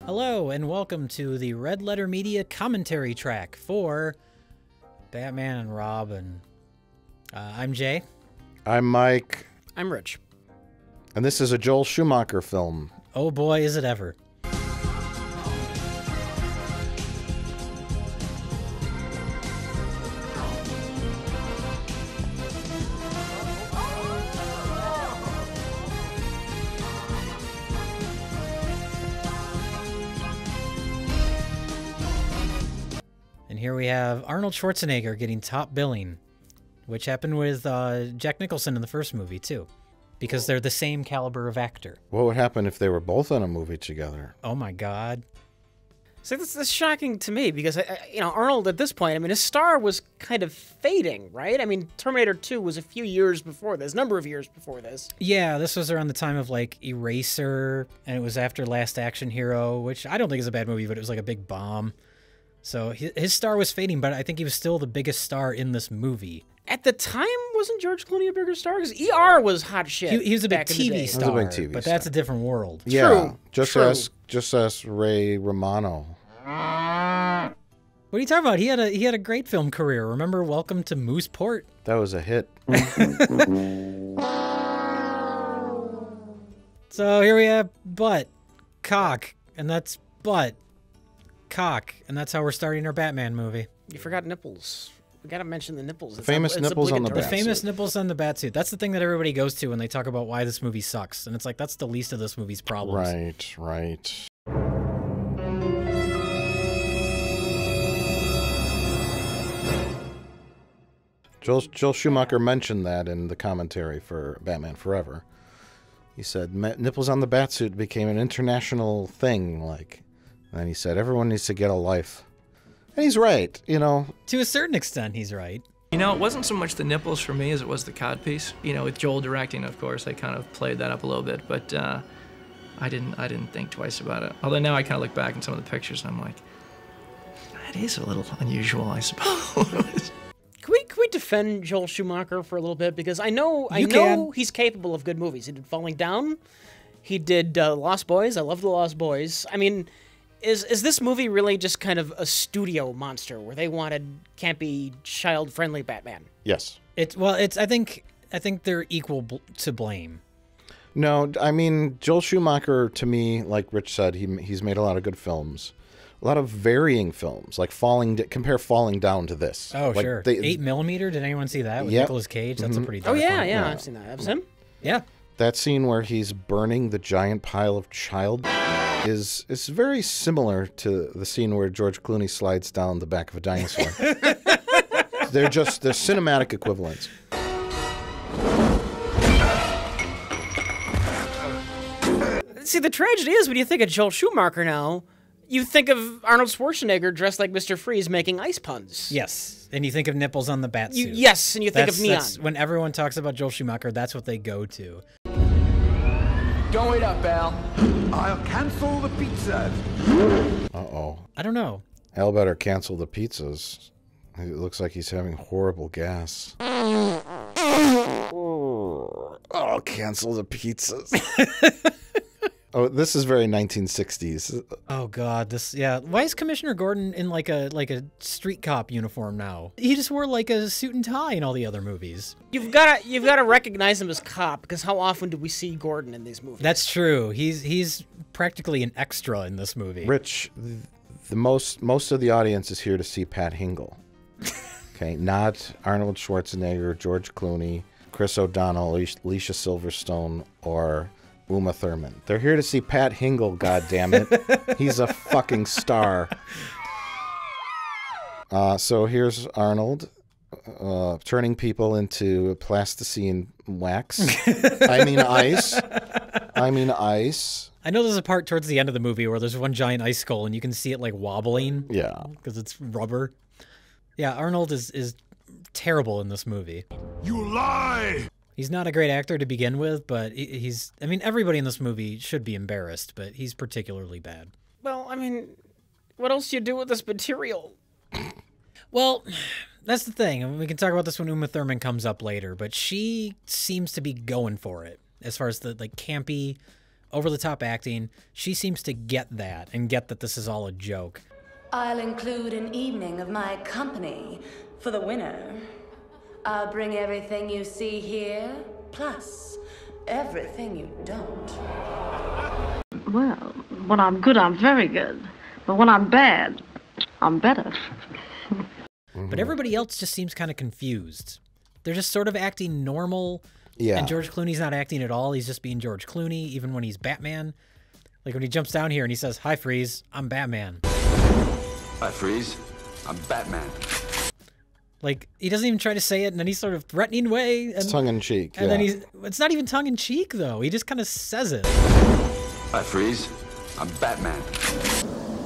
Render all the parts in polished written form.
Hello and welcome to the Red Letter Media commentary track for Batman and Robin. I'm Jay. I'm Mike. I'm Rich. And this is a Joel Schumacher film. Oh boy, is it ever. And here we have Arnold Schwarzenegger getting top billing, which happened with Jack Nicholson in the first movie, too, because they're the same caliber of actor. What would happen if they were both in a movie together? Oh, my God. So this is shocking to me because, Arnold at this point, I mean, his star was kind of fading, right? I mean, Terminator 2 was a few years before this, number of years before this. Yeah, this was around the time of, like, Eraser, and it was after Last Action Hero, which I don't think is a bad movie, but it was like a big bomb. So his star was fading, but I think he was still the biggest star in this movie. At the time, wasn't George Clooney a bigger star? Because ER was hot shit. He was a big back in the TV day. star, He was a big TV but star. that's a different world. Yeah, True. just as Ray Romano. What are you talking about? He had a great film career. Remember Welcome to Mooseport? That was a hit. So here we have butt, cock, and that's butt, cock, and that's how we're starting our Batman movie. You forgot nipples. We gotta mention the nipples. It's famous nipples on the The Bat famous suit. nipples on the bat suit. That's the thing that everybody goes to when they talk about why this movie sucks. And it's like, that's the least of this movie's problems. Right. Joel Schumacher mentioned that in the commentary for Batman Forever. He said, nipples on the Batsuit became an international thing, like. And then he said, everyone needs to get a life. And he's right, you know. To a certain extent, he's right. You know, it wasn't so much the nipples for me as it was the codpiece. You know, with Joel directing, of course, I kind of played that up a little bit, but I didn't think twice about it. Although now I kind of look back in some of the pictures and I'm like, that is a little unusual, I suppose. Can we defend Joel Schumacher for a little bit? Because I know he's capable of good movies. He did Falling Down. He did Lost Boys. I love The Lost Boys. I mean, is this movie really just kind of a studio monster where they wanted campy, child-friendly Batman? Yes. I think they're equal to blame. No, I mean, Joel Schumacher, to me, like Rich said, he's made a lot of good films. A lot of varying films, like compare Falling Down to this. Oh, like sure. 8mm, did anyone see that with Yep. Nicolas Cage? That's a pretty Oh, dark yeah, one. yeah, I've seen that. Have you seen him? Yeah. That scene where he's burning the giant pile of child is very similar to the scene where George Clooney slides down the back of a dinosaur. They're cinematic equivalents. See, the tragedy is when you think of Joel Schumacher now, you think of Arnold Schwarzenegger dressed like Mr. Freeze making ice puns. Yes. And you think of nipples on the bat suit. Yes, and you think of Neon. When everyone talks about Joel Schumacher, that's what they go to. Don't wait up, Al. I'll cancel the pizza. Uh-oh. I don't know. Al better cancel the pizzas. It looks like he's having horrible gas. Oh, cancel the pizzas. Oh, this is very 1960s. Oh God, Why is Commissioner Gordon in like a street cop uniform now? He just wore like a suit and tie in all the other movies. You've got to recognize him as cop, because how often do we see Gordon in these movies? That's true. He's practically an extra in this movie. Rich, the most of the audience is here to see Pat Hingle. Okay, not Arnold Schwarzenegger, George Clooney, Chris O'Donnell, Alicia Silverstone, or Uma Thurman. They're here to see Pat Hingle, goddammit. He's a fucking star. So here's Arnold turning people into plasticine wax. I mean ice. I know there's a part towards the end of the movie where there's one giant ice skull and you can see it like wobbling. Yeah. Because it's rubber. Yeah, Arnold is terrible in this movie. You lie! He's not a great actor to begin with, but I mean, everybody in this movie should be embarrassed, but he's particularly bad. Well, I mean, what else do you do with this material? Well, that's the thing. I mean, we can talk about this when Uma Thurman comes up later, but she seems to be going for it as far as the like campy, over-the-top acting. She seems to get that and get that this is all a joke. I'll include an evening of my company for the winner. I'll bring everything you see here, plus everything you don't. Well, when I'm good, I'm very good. But when I'm bad, I'm better. But everybody else just seems kind of confused. They're just sort of acting normal. Yeah. And George Clooney's not acting at all. He's just being George Clooney, even when he's Batman. Like when he jumps down here and he says, "Hi, Freeze, I'm Batman." Hi, Freeze. I'm Batman. Like, he doesn't even try to say it in any sort of threatening way. It's tongue-in-cheek, And then it's not even tongue-in-cheek, though. He just kind of says it. Hi, Freeze. I'm Batman.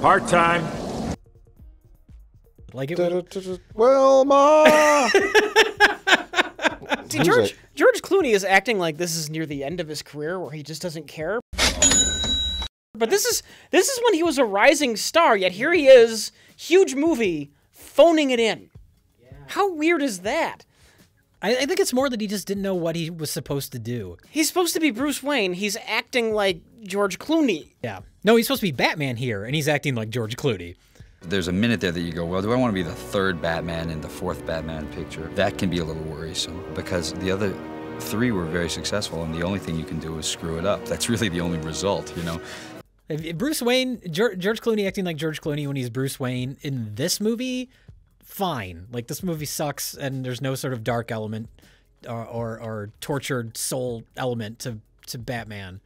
Part-time. Like it Wilma! See, George Clooney is acting like this is near the end of his career where he just doesn't care. But this is when he was a rising star, yet here he is, huge movie, phoning it in. Yeah. How weird is that? I think it's more that he just didn't know what he was supposed to do. He's supposed to be Bruce Wayne. He's acting like George Clooney. Yeah. No, he's supposed to be Batman here, and he's acting like George Clooney. There's a minute there that you go, well, do I want to be the third Batman in the fourth Batman picture? That can be a little worrisome because the other three were very successful, and the only thing you can do is screw it up. That's really the only result, you know? If Bruce Wayne, George Clooney acting like George Clooney when he's Bruce Wayne in this movie, fine. Like, this movie sucks, and there's no sort of dark element or tortured soul element to Batman.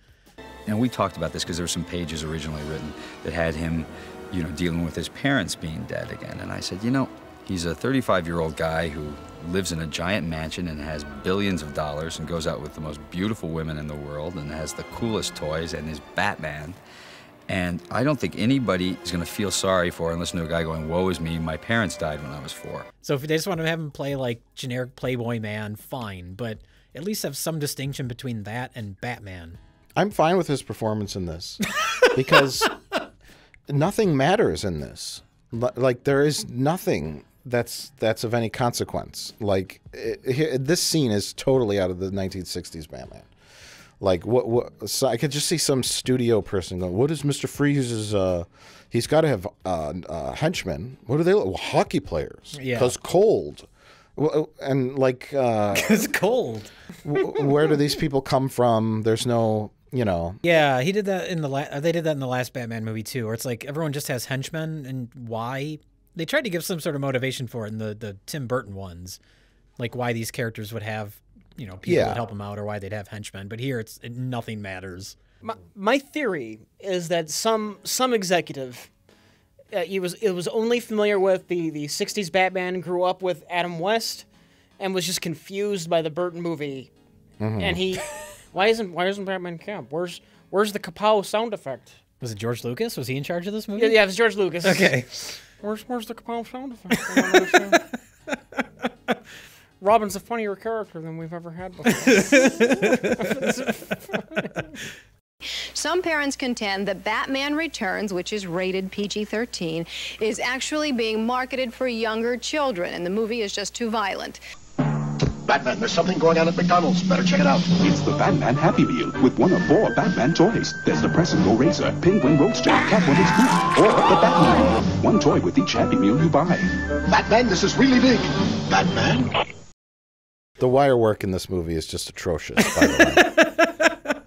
And we talked about this because there were some pages originally written that had him, you know, dealing with his parents being dead again. And I said, you know, he's a 35-year-old guy who lives in a giant mansion and has billions of dollars and goes out with the most beautiful women in the world and has the coolest toys and is Batman. And I don't think anybody is going to feel sorry for and listen to a guy going, woe is me, my parents died when I was 4. So if they just want to have him play like generic Playboy man, fine. But at least have some distinction between that and Batman. I'm fine with his performance in this because nothing matters in this. Like, there is nothing that's of any consequence. Like, this scene is totally out of the 1960s Batman. Like, so I could just see some studio person going, what is Mr. Freeze's, he's got to have henchmen. What are they? Well, hockey players. Yeah. Because cold. And, like... Because cold. Where do these people come from? There's no... You know. Yeah, he did that in they did that in the last Batman movie too, where it's like everyone just has henchmen, and why? They tried to give some sort of motivation for it in the Tim Burton ones, like why these characters would have, you know, people that help them out, or why they'd have henchmen. But here, nothing matters. My theory is that some executive, he was only familiar with the '60s Batman, grew up with Adam West, and was just confused by the Burton movie, and he. Why isn't Batman Camp? Where's the kapow sound effect? Was it George Lucas? Was he in charge of this movie? Yeah, it was George Lucas. Okay. Where's the kapow sound effect? Robin's a funnier character than we've ever had before. Some parents contend that Batman Returns, which is rated PG-13, is actually being marketed for younger children, and the movie is just too violent. Batman, there's something going on at McDonald's. Better check it out. It's the Batman Happy Meal with 1 of 4 Batman toys. There's the Press and Go Razor, Penguin Roadster, Catwoman's Boot, or the Batman. 1 toy with each Happy Meal you buy. Batman, this is really big. Batman. The wire work in this movie is just atrocious, by the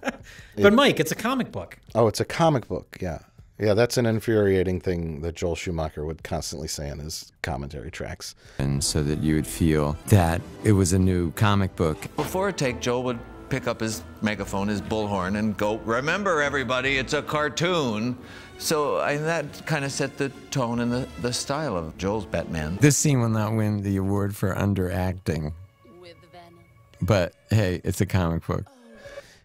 way. But Mike, it's a comic book. Oh, it's a comic book, yeah. Yeah, that's an infuriating thing that Joel Schumacher would constantly say in his commentary tracks. And so that you would feel that it was a new comic book. Before a take, Joel would pick up his megaphone, his bullhorn, and go, remember everybody, it's a cartoon. So that kind of set the tone and the style of Joel's Batman. This scene will not win the award for underacting. But hey, it's a comic book.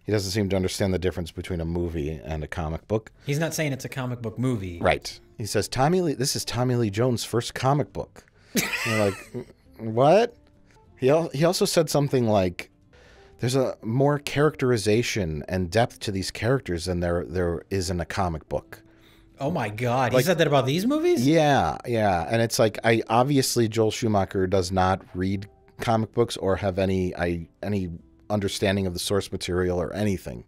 He doesn't seem to understand the difference between a movie and a comic book. He's not saying it's a comic book movie. Right. He says, this is Tommy Lee Jones' first comic book. You're like, what? He also said something like, there's a more characterization and depth to these characters than there is in a comic book. Oh my God. He said that about these movies? Yeah, yeah. And it's like, obviously Joel Schumacher does not read comic books or have any understanding of the source material or anything.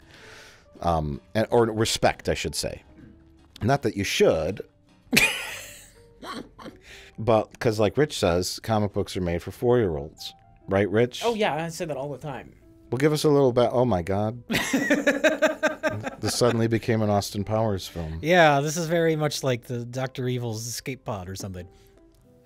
or respect, I should say. Not that you should, but because, like Rich says, comic books are made for 4-year-olds, right, Rich? Oh yeah, I say that all the time. Well, give us a little bit. Oh my God, this suddenly became an Austin Powers film. Yeah, this is very much like the Dr. Evil's escape pod or something.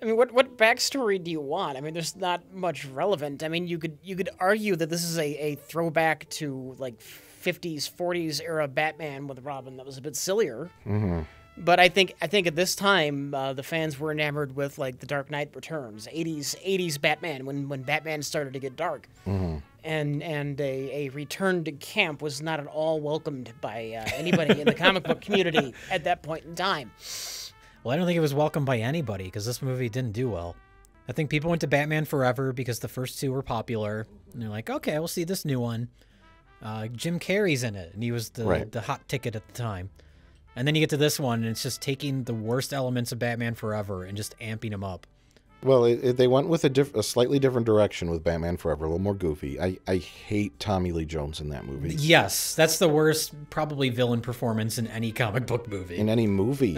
I mean, what backstory do you want? I mean, there's not much relevant. I mean, you could argue that this is a throwback to like 50s, 40s era Batman with Robin that was a bit sillier. Mm-hmm. But I think at this time the fans were enamored with like The Dark Knight Returns, 80s Batman when Batman started to get dark, and a return to camp was not at all welcomed by anybody in the comic book community at that point in time. Well, I don't think it was welcomed by anybody because this movie didn't do well. I think people went to Batman Forever because the first two were popular, and they're like, okay, we'll see this new one. Jim Carrey's in it, and he was the hot ticket at the time. And then you get to this one, and it's just taking the worst elements of Batman Forever and just amping them up. Well, they went with a slightly different direction with Batman Forever, a little more goofy. I hate Tommy Lee Jones in that movie. Yes, that's the worst, probably, villain performance in any comic book movie. In any movie.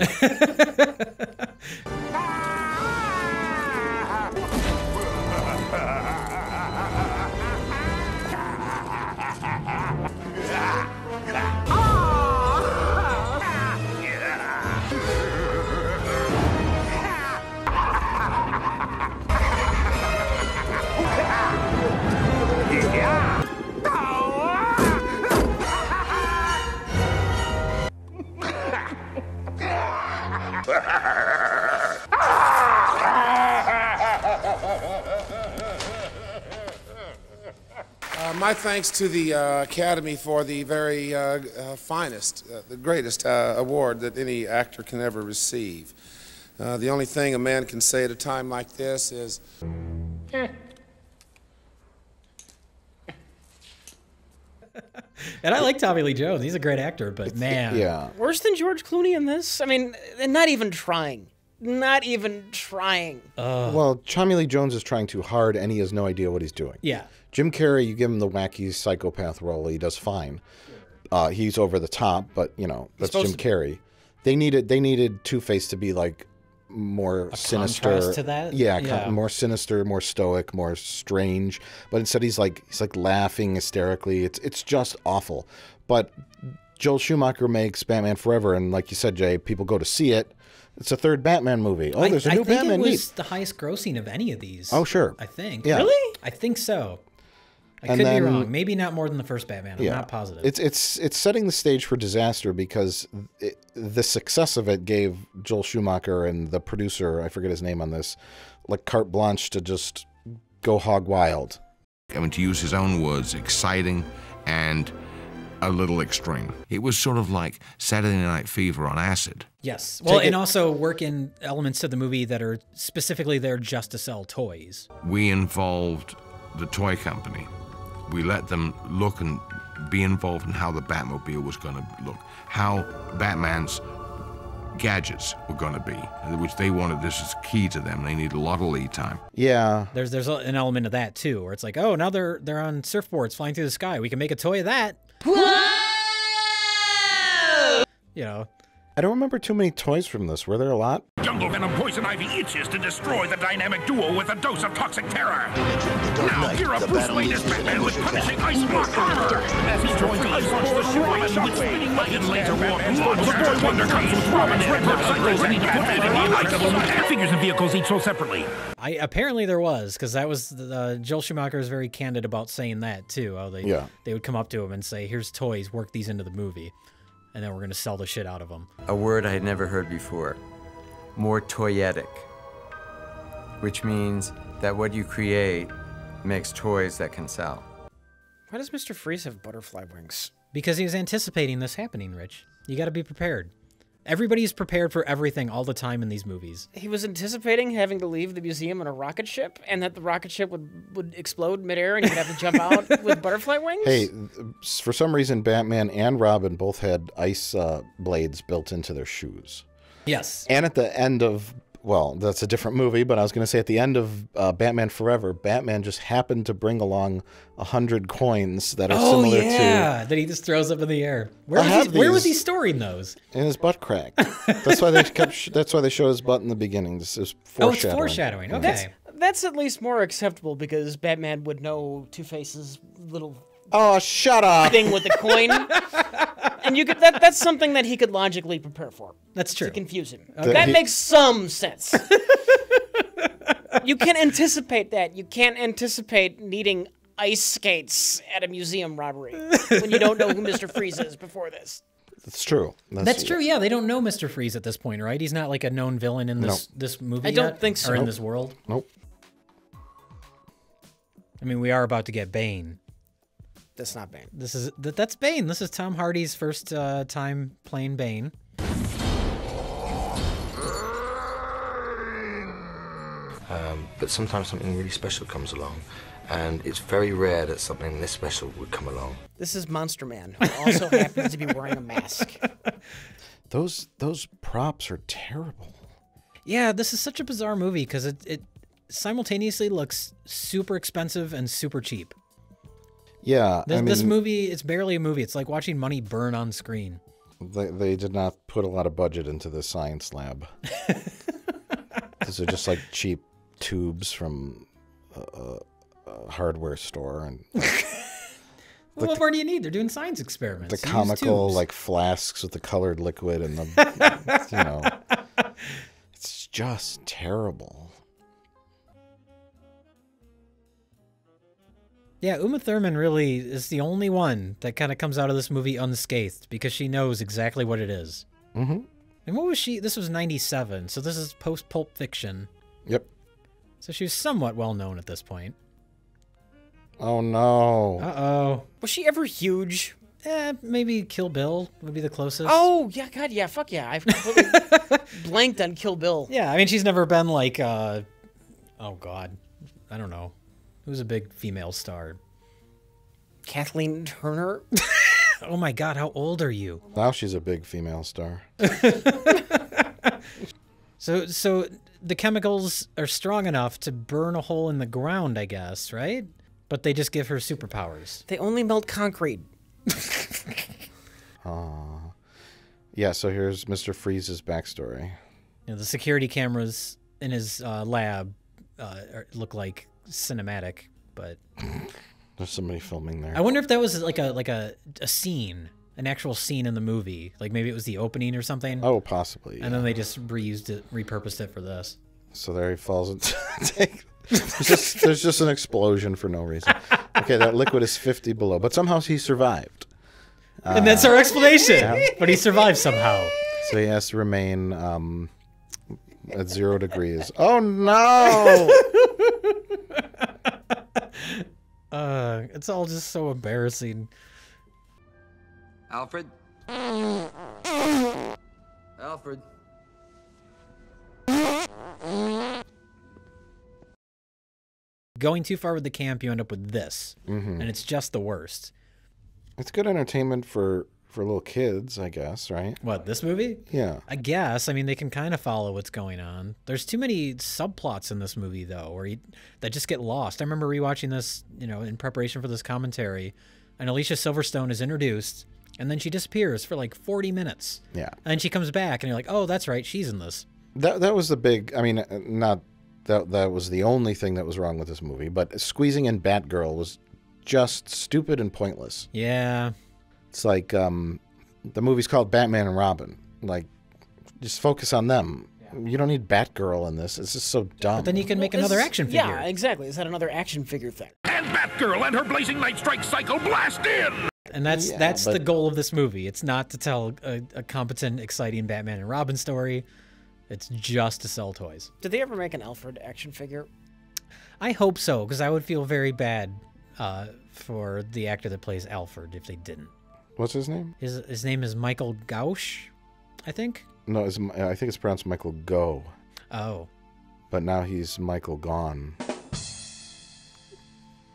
My thanks to the Academy for the very finest, the greatest award that any actor can ever receive. The only thing a man can say at a time like this is... And I like Tommy Lee Jones. He's a great actor, but man. Yeah. Worse than George Clooney in this? I mean, not even trying. Not even trying. Well, Tommy Lee Jones is trying too hard, and he has no idea what he's doing. Yeah. Jim Carrey, you give him the wacky psychopath role, he does fine. He's over the top, but you know that's Jim Carrey. They needed Two-Face to be like more sinister. Contrast to that? Yeah, more sinister, more stoic, more strange. But instead, he's like laughing hysterically. It's just awful. But Joel Schumacher makes Batman Forever, and like you said, Jay, people go to see it. It's a third Batman movie. Oh, there's a new Batman. I think it was the highest grossing of any of these. Oh, sure. I think. Yeah. Really? I think so. I could be wrong. Maybe not more than the first Batman. I'm not positive. It's setting the stage for disaster because the success of it gave Joel Schumacher and the producer, I forget his name on this, like carte blanche to just go hog wild. I mean, to use his own words, exciting and a little extreme. It was sort of like Saturday Night Fever on acid. Yes. Well, and also work in elements to the movie that are specifically there just to sell toys. We involved the toy company. We let them look and be involved in how the Batmobile was going to look, how Batman's gadgets were going to be, which they wanted. This is key to them. They need a lot of lead time. Yeah. There's an element of that too, where it's like, oh, now they're on surfboards flying through the sky. We can make a toy of that. You know. I don't remember too many toys from this. Were there a lot? Jungle Venom Poison Ivy itches to destroy the dynamic duo with a dose of toxic terror. Now gear up Bruce Wayne as Batman with punishing ice block armor. As he joins Ice Force with Robin with spinning light and laser warp. The Boy Wonder comes with Robin's red motorcycles and items. Figures and vehicles each sold separately. Apparently there was, because that was Joel Schumacher was very candid about saying that too. How they would come up to him and say, "Here's toys, work these into the movie." And then we're going to sell the shit out of them. A word I had never heard before. More toyetic. Which means that what you create makes toys that can sell. Why does Mr. Freeze have butterfly wings? Because he was anticipating this happening, Rich. You got to be prepared. Everybody's prepared for everything all the time in these movies. He was anticipating having to leave the museum in a rocket ship, and that the rocket ship would explode midair, and he'd have to jump out with butterfly wings? Hey, for some reason, Batman and Robin both had ice blades built into their shoes. Yes. And at the end of well, that's a different movie, but I was going to say at the end of Batman Forever, Batman just happened to bring along 100 coins that are similar to... that he just throws up in the air. Where was he storing those? In his butt crack. That's why they that's why they show his butt in the beginning. This is foreshadowing. Oh, it's foreshadowing. Okay. That's at least more acceptable because Batman would know Two-Face's little... Oh, shut up! ...thing with the coin. And you could that's something that he could logically prepare for. That's true. To confuse him. Okay. That makes some sense. You can anticipate that. You can't anticipate needing ice skates at a museum robbery when you don't know who Mr. Freeze is before this. That's true. That's true. Yeah, they don't know Mr. Freeze at this point, right? He's not like a known villain in this movie. I don't think so. Or in this world. Nope. I mean, we are about to get Bane. That's not Bane. That's Bane. This is Tom Hardy's first time playing Bane. But sometimes something really special comes along, and it's very rare that something this special would come along. This is Monster Man, who also happens to be wearing a mask. Those props are terrible. Yeah, this is such a bizarre movie because it simultaneously looks super expensive and super cheap. Yeah, this movie, it's barely a movie. It's like watching money burn on screen. They did not put a lot of budget into the science lab. These are just like cheap tubes from a hardware store. And well, what more do you need? They're doing science experiments. The comical like flasks with the colored liquid and the, you know, it's just terrible. Yeah, Uma Thurman really is the only one that kind of comes out of this movie unscathed because she knows exactly what it is. Mm-hmm. And what was she? This was 97, so this is post-Pulp Fiction. Yep. So she was somewhat well-known at this point. Oh, no. Uh-oh. Was she ever huge? Maybe Kill Bill would be the closest. Oh, yeah, God, yeah, fuck yeah. I've completely blanked on Kill Bill. Yeah, I mean, she's never been like, oh, God, I don't know. Who's a big female star? Kathleen Turner? Oh my God, how old are you? Now she's a big female star. So the chemicals are strong enough to burn a hole in the ground, I guess, right? But they just give her superpowers. They only melt concrete. Yeah, so here's Mr. Freeze's backstory. You know, the security cameras in his lab look like cinematic, but there's somebody filming there. I wonder if that was like a scene, an actual scene in the movie. Like maybe it was the opening or something. Oh, possibly. Yeah. And then they just repurposed it for this. So there he falls into there's just an explosion for no reason. Okay, that liquid is 50 below, but somehow he survived. And that's our explanation. Yeah. But he survived somehow. So he has to remain at 0 degrees. Oh no! It's all just so embarrassing. Alfred? Alfred? Going too far with the camp, you end up with this. Mm-hmm. And it's just the worst. It's good entertainment for little kids, I guess, right? What, this movie? Yeah. I guess. I mean, they can kind of follow what's going on. There's too many subplots in this movie, though, that just get lost. I remember rewatching this, in preparation for this commentary, and Alicia Silverstone is introduced, and then she disappears for like 40 minutes. Yeah. And she comes back, and you're like, oh, that's right, she's in this. That was the big, I mean, not that was the only thing that was wrong with this movie, but squeezing in Batgirl was just stupid and pointless. Yeah. It's like the movie's called Batman and Robin. Like, just focus on them. Yeah. You don't need Batgirl in this. It's just so dumb. But then you can make another action figure. Yeah, exactly. Is that another action figure thing? And Batgirl and her Blazing Night Strike cycle blast in! And that's the goal of this movie. It's not to tell a competent, exciting Batman and Robin story. It's just to sell toys. Did they ever make an Alfred action figure? I hope so, because I would feel very bad for the actor that plays Alfred if they didn't. What's his name? His name is Michael Gauch, I think. No, I think it's pronounced Michael Go. Oh. But now he's Michael Gone.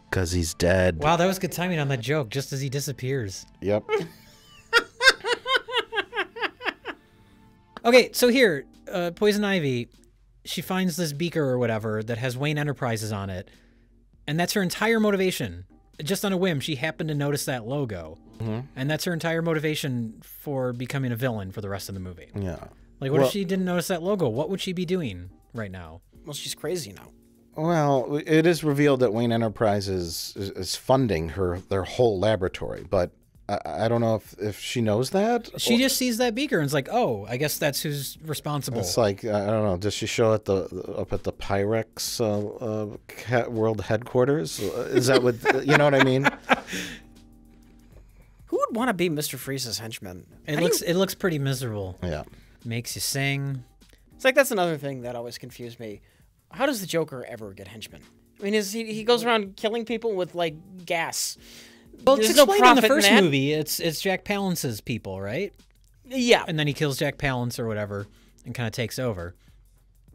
Because he's dead. Wow, that was good timing on that joke, just as he disappears. Yep. Okay, so here, Poison Ivy, she finds this beaker or whatever that has Wayne Enterprises on it, and that's her entire motivation. Just on a whim, she happened to notice that logo, and that's her entire motivation for becoming a villain for the rest of the movie. Yeah. Like, what if she didn't notice that logo? What would she be doing right now? Well, she's crazy now. Well, it is revealed that Wayne Enterprises is funding their whole laboratory, but I don't know if she knows that. She just sees that beaker and is like, oh, I guess that's who's responsible. It's like, I don't know, does she show up at the Pyrex world headquarters? Is that what, you know what I mean? Who would want to be Mr. Freeze's henchman? It looks pretty miserable. Yeah. Makes you sing. It's like, that's another thing that always confused me. How does the Joker ever get henchmen? I mean, he goes around killing people with, like, gas. Well, There's it's no explained in the profit first that. movie. It's Jack Palance's people, right? Yeah. And then he kills Jack Palance or whatever and kind of takes over.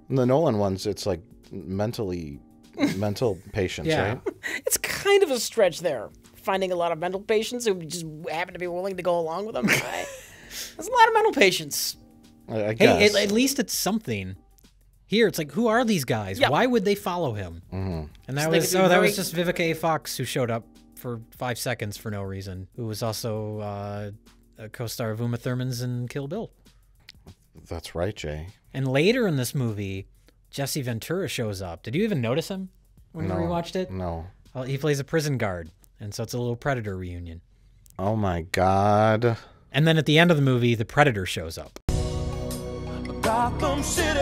In the Nolan ones, it's like mental patients, right? It's kind of a stretch there, finding a lot of mental patients who just happen to be willing to go along with them. There's a lot of mental patients. I guess. Hey, at least it's something. Here, it's like, who are these guys? Yeah. Why would they follow him? And that was just Vivica A. Fox, who showed up for 5 seconds for no reason, who was also a co-star of Uma Thurman's in Kill Bill. That's right, Jay. And later in this movie, Jesse Ventura shows up. Did you even notice him when you rewatched it? No. Well, he plays a prison guard, and so it's a little Predator reunion. Oh my God. And then at the end of the movie, the Predator shows up. Gotham City.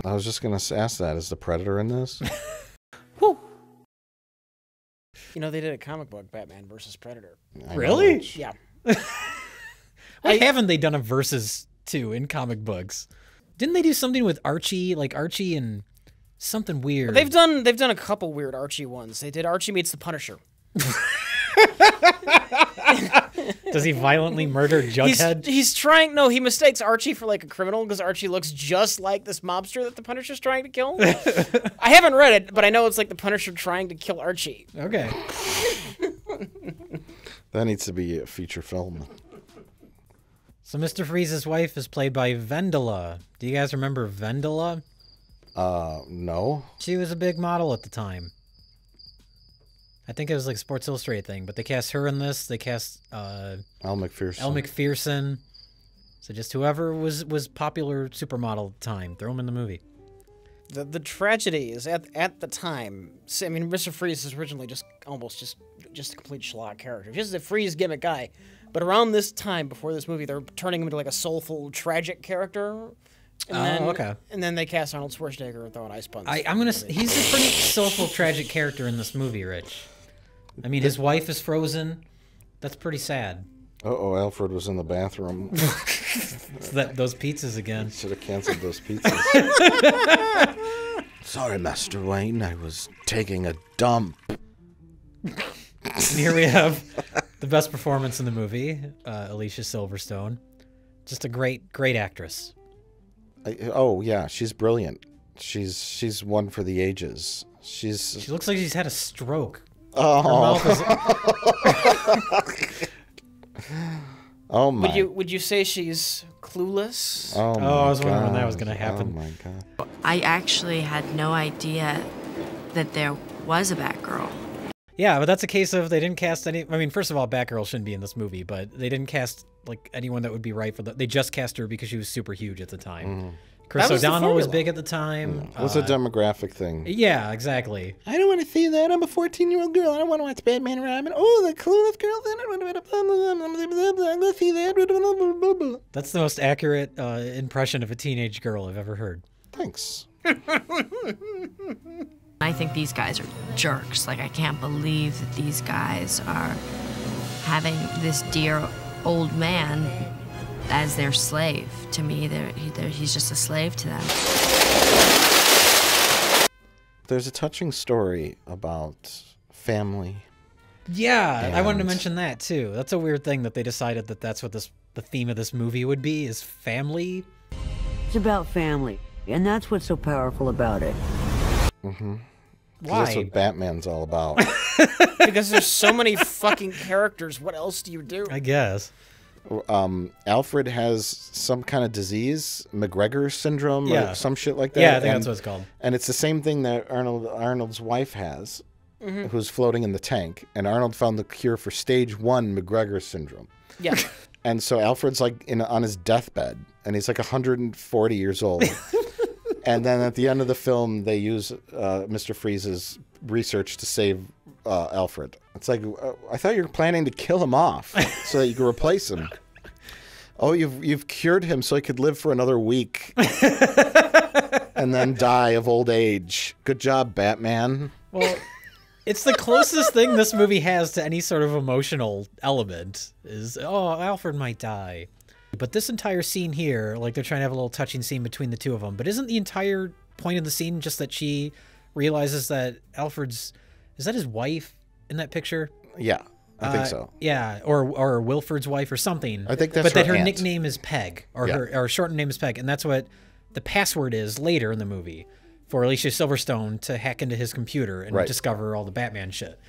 I was just going to ask that. Is the Predator in this? You know, they did a comic book, Batman versus Predator. Really? Yeah. Why haven't they done a Versus 2 in comic books? Didn't they do something with Archie, like Archie and something weird? They've done a couple weird Archie ones. They did Archie Meets the Punisher. Does he violently murder Jughead? He's trying. No, he mistakes Archie for like a criminal because Archie looks just like this mobster that the Punisher's trying to kill. I haven't read it, but I know it's like the Punisher trying to kill Archie. Okay. That needs to be a feature film. So Mr. Freeze's wife is played by Vendela. Do you guys remember Vendela? No. She was a big model at the time. I think it was like a Sports Illustrated thing, but they cast her in this. They cast Elle McPherson. Elle McPherson. So just whoever was popular supermodel at the time, throw them in the movie. The tragedy is at the time. I mean, Mr. Freeze is originally just a complete schlock character, just a Freeze gimmick guy. But around this time, before this movie, they're turning him into like a soulful, tragic character. And okay. And then they cast Arnold Schwarzenegger and throwing ice puns. He's a pretty soulful, tragic character in this movie, Rich. I mean, his wife is frozen. That's pretty sad. Uh-oh, Alfred was in the bathroom. It's those pizzas again. Should have canceled those pizzas. Sorry, Master Wayne. I was taking a dump. And here we have the best performance in the movie, Alicia Silverstone. Just a great actress. Oh, yeah, she's brilliant. She's one for the ages. She looks like she's had a stroke. Oh. Oh my. Would you say she's clueless? Oh my I was wondering when that was going to happen. Oh my God. I actually had no idea that there was a Batgirl. Yeah, but that's a case of they didn't cast any. I mean, first of all, Batgirl shouldn't be in this movie, but they didn't cast like anyone that would be right for the. They just cast her because she was super huge at the time. Mm-hmm. Chris O'Donnell was big at the time. It was a demographic thing. Yeah, exactly. I don't want to see that. I'm a 14-year-old girl. I don't want to watch Batman and Robin. Oh, the clueless girl's in it. I'm going to see that. That's the most accurate impression of a teenage girl I've ever heard. Thanks. I think these guys are jerks. Like, I can't believe that these guys are having this dear old man as their slave. To me, he's just a slave to them. There's a touching story about family. Yeah, I wanted to mention that too. That's a weird thing that they decided that that's what the theme of this movie would be, is family. It's about family, and that's what's so powerful about it. Mm-hmm. Why? That's what Batman's all about. Because there's so many fucking characters. What else do you do? I guess. Alfred has some kind of disease, McGregor syndrome, or some shit like that. Yeah, I think that's what it's called. And it's the same thing that Arnold's wife has, who's floating in the tank. And Arnold found the cure for stage 1 McGregor syndrome. Yeah. And so Alfred's like on his deathbed, and he's like 140 years old. And then at the end of the film, they use Mr. Freeze's research to save Alfred. It's like, I thought you were planning to kill him off so that you could replace him. Oh, you've cured him so he could live for another week and then die of old age. Good job, Batman. Well, it's the closest thing this movie has to any sort of emotional element is, oh, Alfred might die. But this entire scene here, like they're trying to have a little touching scene between the two of them, but isn't the entire point of the scene just that she realizes that Alfred's, is that his wife in that picture? Yeah, I think so. Yeah, or Wilford's wife or something. I think that's but that her her aunt. nickname is Peg, or her shortened name is Peg, and that's what the password is later in the movie for Alicia Silverstone to hack into his computer and discover all the Batman shit.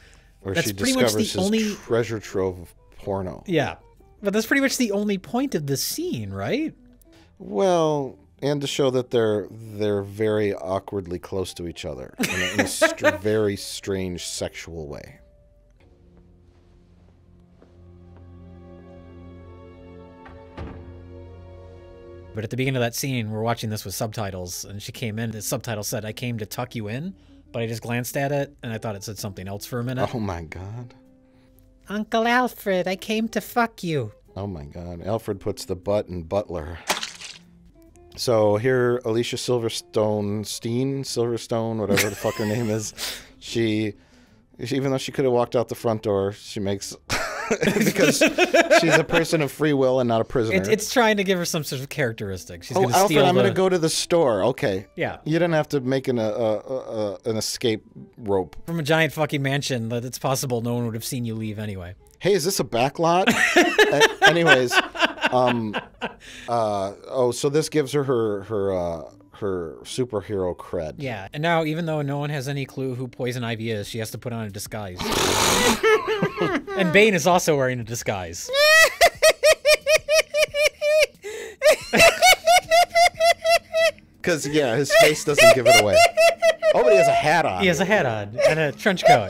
Or that's she pretty much discovers the his only treasure trove of porno. Yeah, but that's pretty much the only point of this scene, right? Well, and to show that they're very awkwardly close to each other in a very strange sexual way. But at the beginning of that scene, we're watching this with subtitles, and she came in, the subtitle said, "I came to tuck you in," but I just glanced at it, and I thought it said something else for a minute. Oh my God. Uncle Alfred, I came to fuck you. Oh my God. Alfred puts the butt in Butler. So here, Alicia Silverstone, whatever the fuck her name is, she even though she could have walked out the front door, she makes... because she's a person of free will and not a prisoner. It's trying to give her some sort of characteristic. She's going to Alfred, steal I'm going to go to the store. Okay. Yeah. You didn't have to make an escape rope. From a giant fucking mansion that it's possible no one would have seen you leave anyway. Hey, is this a back lot? Anyways, so this gives her her superhero cred. Yeah, and now even though no one has any clue who Poison Ivy is, she has to put on a disguise. And Bane is also wearing a disguise. Because, yeah, his face doesn't give it away. Oh, but he has a hat on. He has a hat on and a trench coat.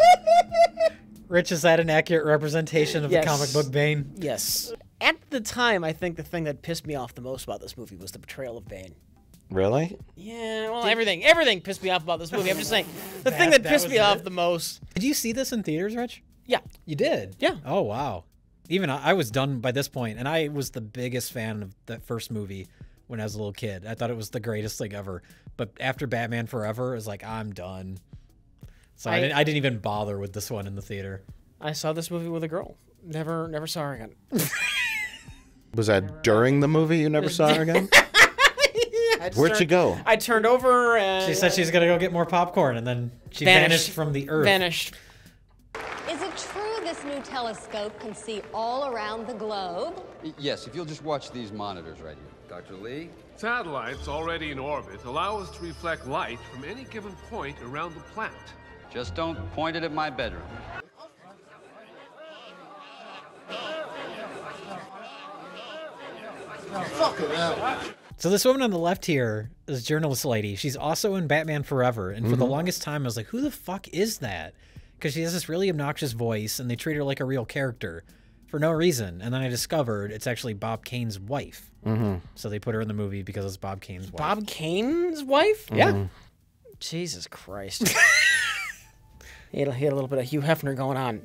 Rich, is that an accurate representation of the comic book Bane? Yes. At the time, I think the thing that pissed me off the most about this movie was the portrayal of Bane. Really? Yeah, well, everything pissed me off about this movie. I'm just saying, the thing that pissed me off the most. Did you see this in theaters, Rich? Yeah. You did? Yeah. Oh, wow. Even I was done by this point, and I was the biggest fan of that first movie when I was a little kid. I thought it was the greatest thing ever. But after Batman Forever, it was like, I'm done. So I didn't even bother with this one in the theater. I saw this movie with a girl. Never saw her again. Was that during the movie you never saw her again? Where'd she go? I turned over and... She said she's going to go get more popcorn, and then she vanished from the earth. Vanished. Is it true this new telescope can see all around the globe? Yes, if you'll just watch these monitors right here. Dr. Lee? Satellites already in orbit allow us to reflect light from any given point around the planet. Just don't point it at my bedroom. Fucking hell. So this woman on the left here, this journalist lady, she's also in Batman Forever. And for the longest time, I was like, who the fuck is that? Because she has this really obnoxious voice, and they treat her like a real character for no reason. And then I discovered it's actually Bob Kane's wife. So they put her in the movie because it's Bob Kane's wife. Bob Kane's wife? Yeah. Jesus Christ. He had a little bit of Hugh Hefner going on.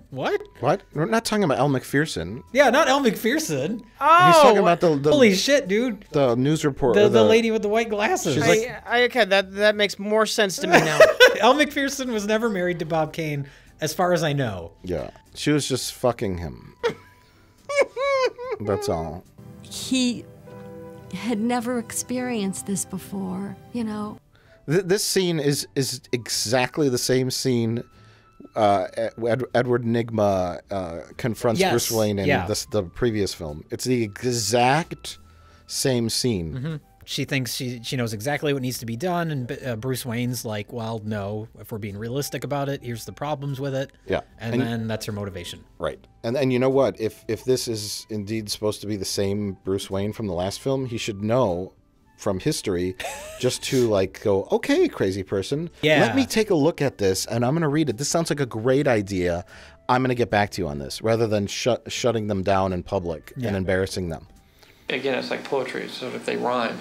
What? What? We're not talking about Elle Macpherson. Yeah, not Elle Macpherson. Oh! He's talking about the holy shit, dude. The news reporter. The lady with the white glasses. She's like, Okay, that makes more sense to me now. Elle Macpherson was never married to Bob Kane, as far as I know. Yeah. She was just fucking him. That's all. He had never experienced this before, you know. This scene is exactly the same scene Edward Nygma confronts Bruce Wayne in the previous film. It's the exact same scene. She thinks she knows exactly what needs to be done, and Bruce Wayne's like, well, no, if we're being realistic about it, here's the problems with it. Yeah. And then that's her motivation. Right. And you know what? If this is indeed supposed to be the same Bruce Wayne from the last film, he should know from history just to like go, okay, crazy person, let me take a look at this and I'm going to read it. This sounds like a great idea. I'm going to get back to you on this, rather than shutting them down in public and embarrassing them. Again, it's like poetry, so if they rhyme.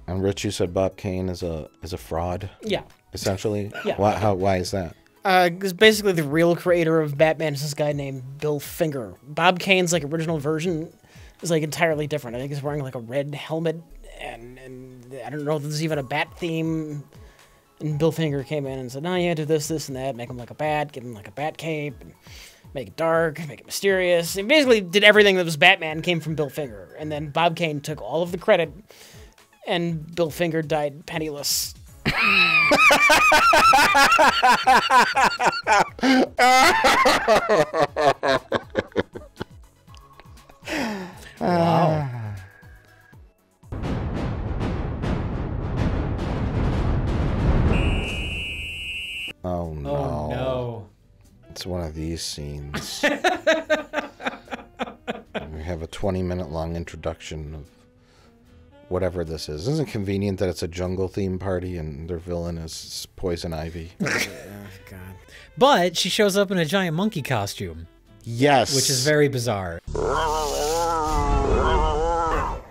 And Rich, you said Bob Kane is a fraud? Yeah. Essentially? Yeah. Why is that? Because basically the real creator of Batman is this guy named Bill Finger. Bob Kane's like original version is like entirely different. I think he's wearing like a red helmet, and I don't know if there's even a bat theme. And Bill Finger came in and said, no, you gotta do this, this, and that, make him like a bat, give him like a bat cape, and make it dark, make it mysterious. He basically did everything that was Batman came from Bill Finger. And then Bob Kane took all of the credit, and Bill Finger died penniless. Wow. Oh no. Oh no. It's one of these scenes. We have a 20-minute long introduction of whatever this is. Isn't it convenient that it's a jungle theme party and their villain is Poison Ivy? Oh, God. But she shows up in a giant monkey costume. Yes. Which is very bizarre.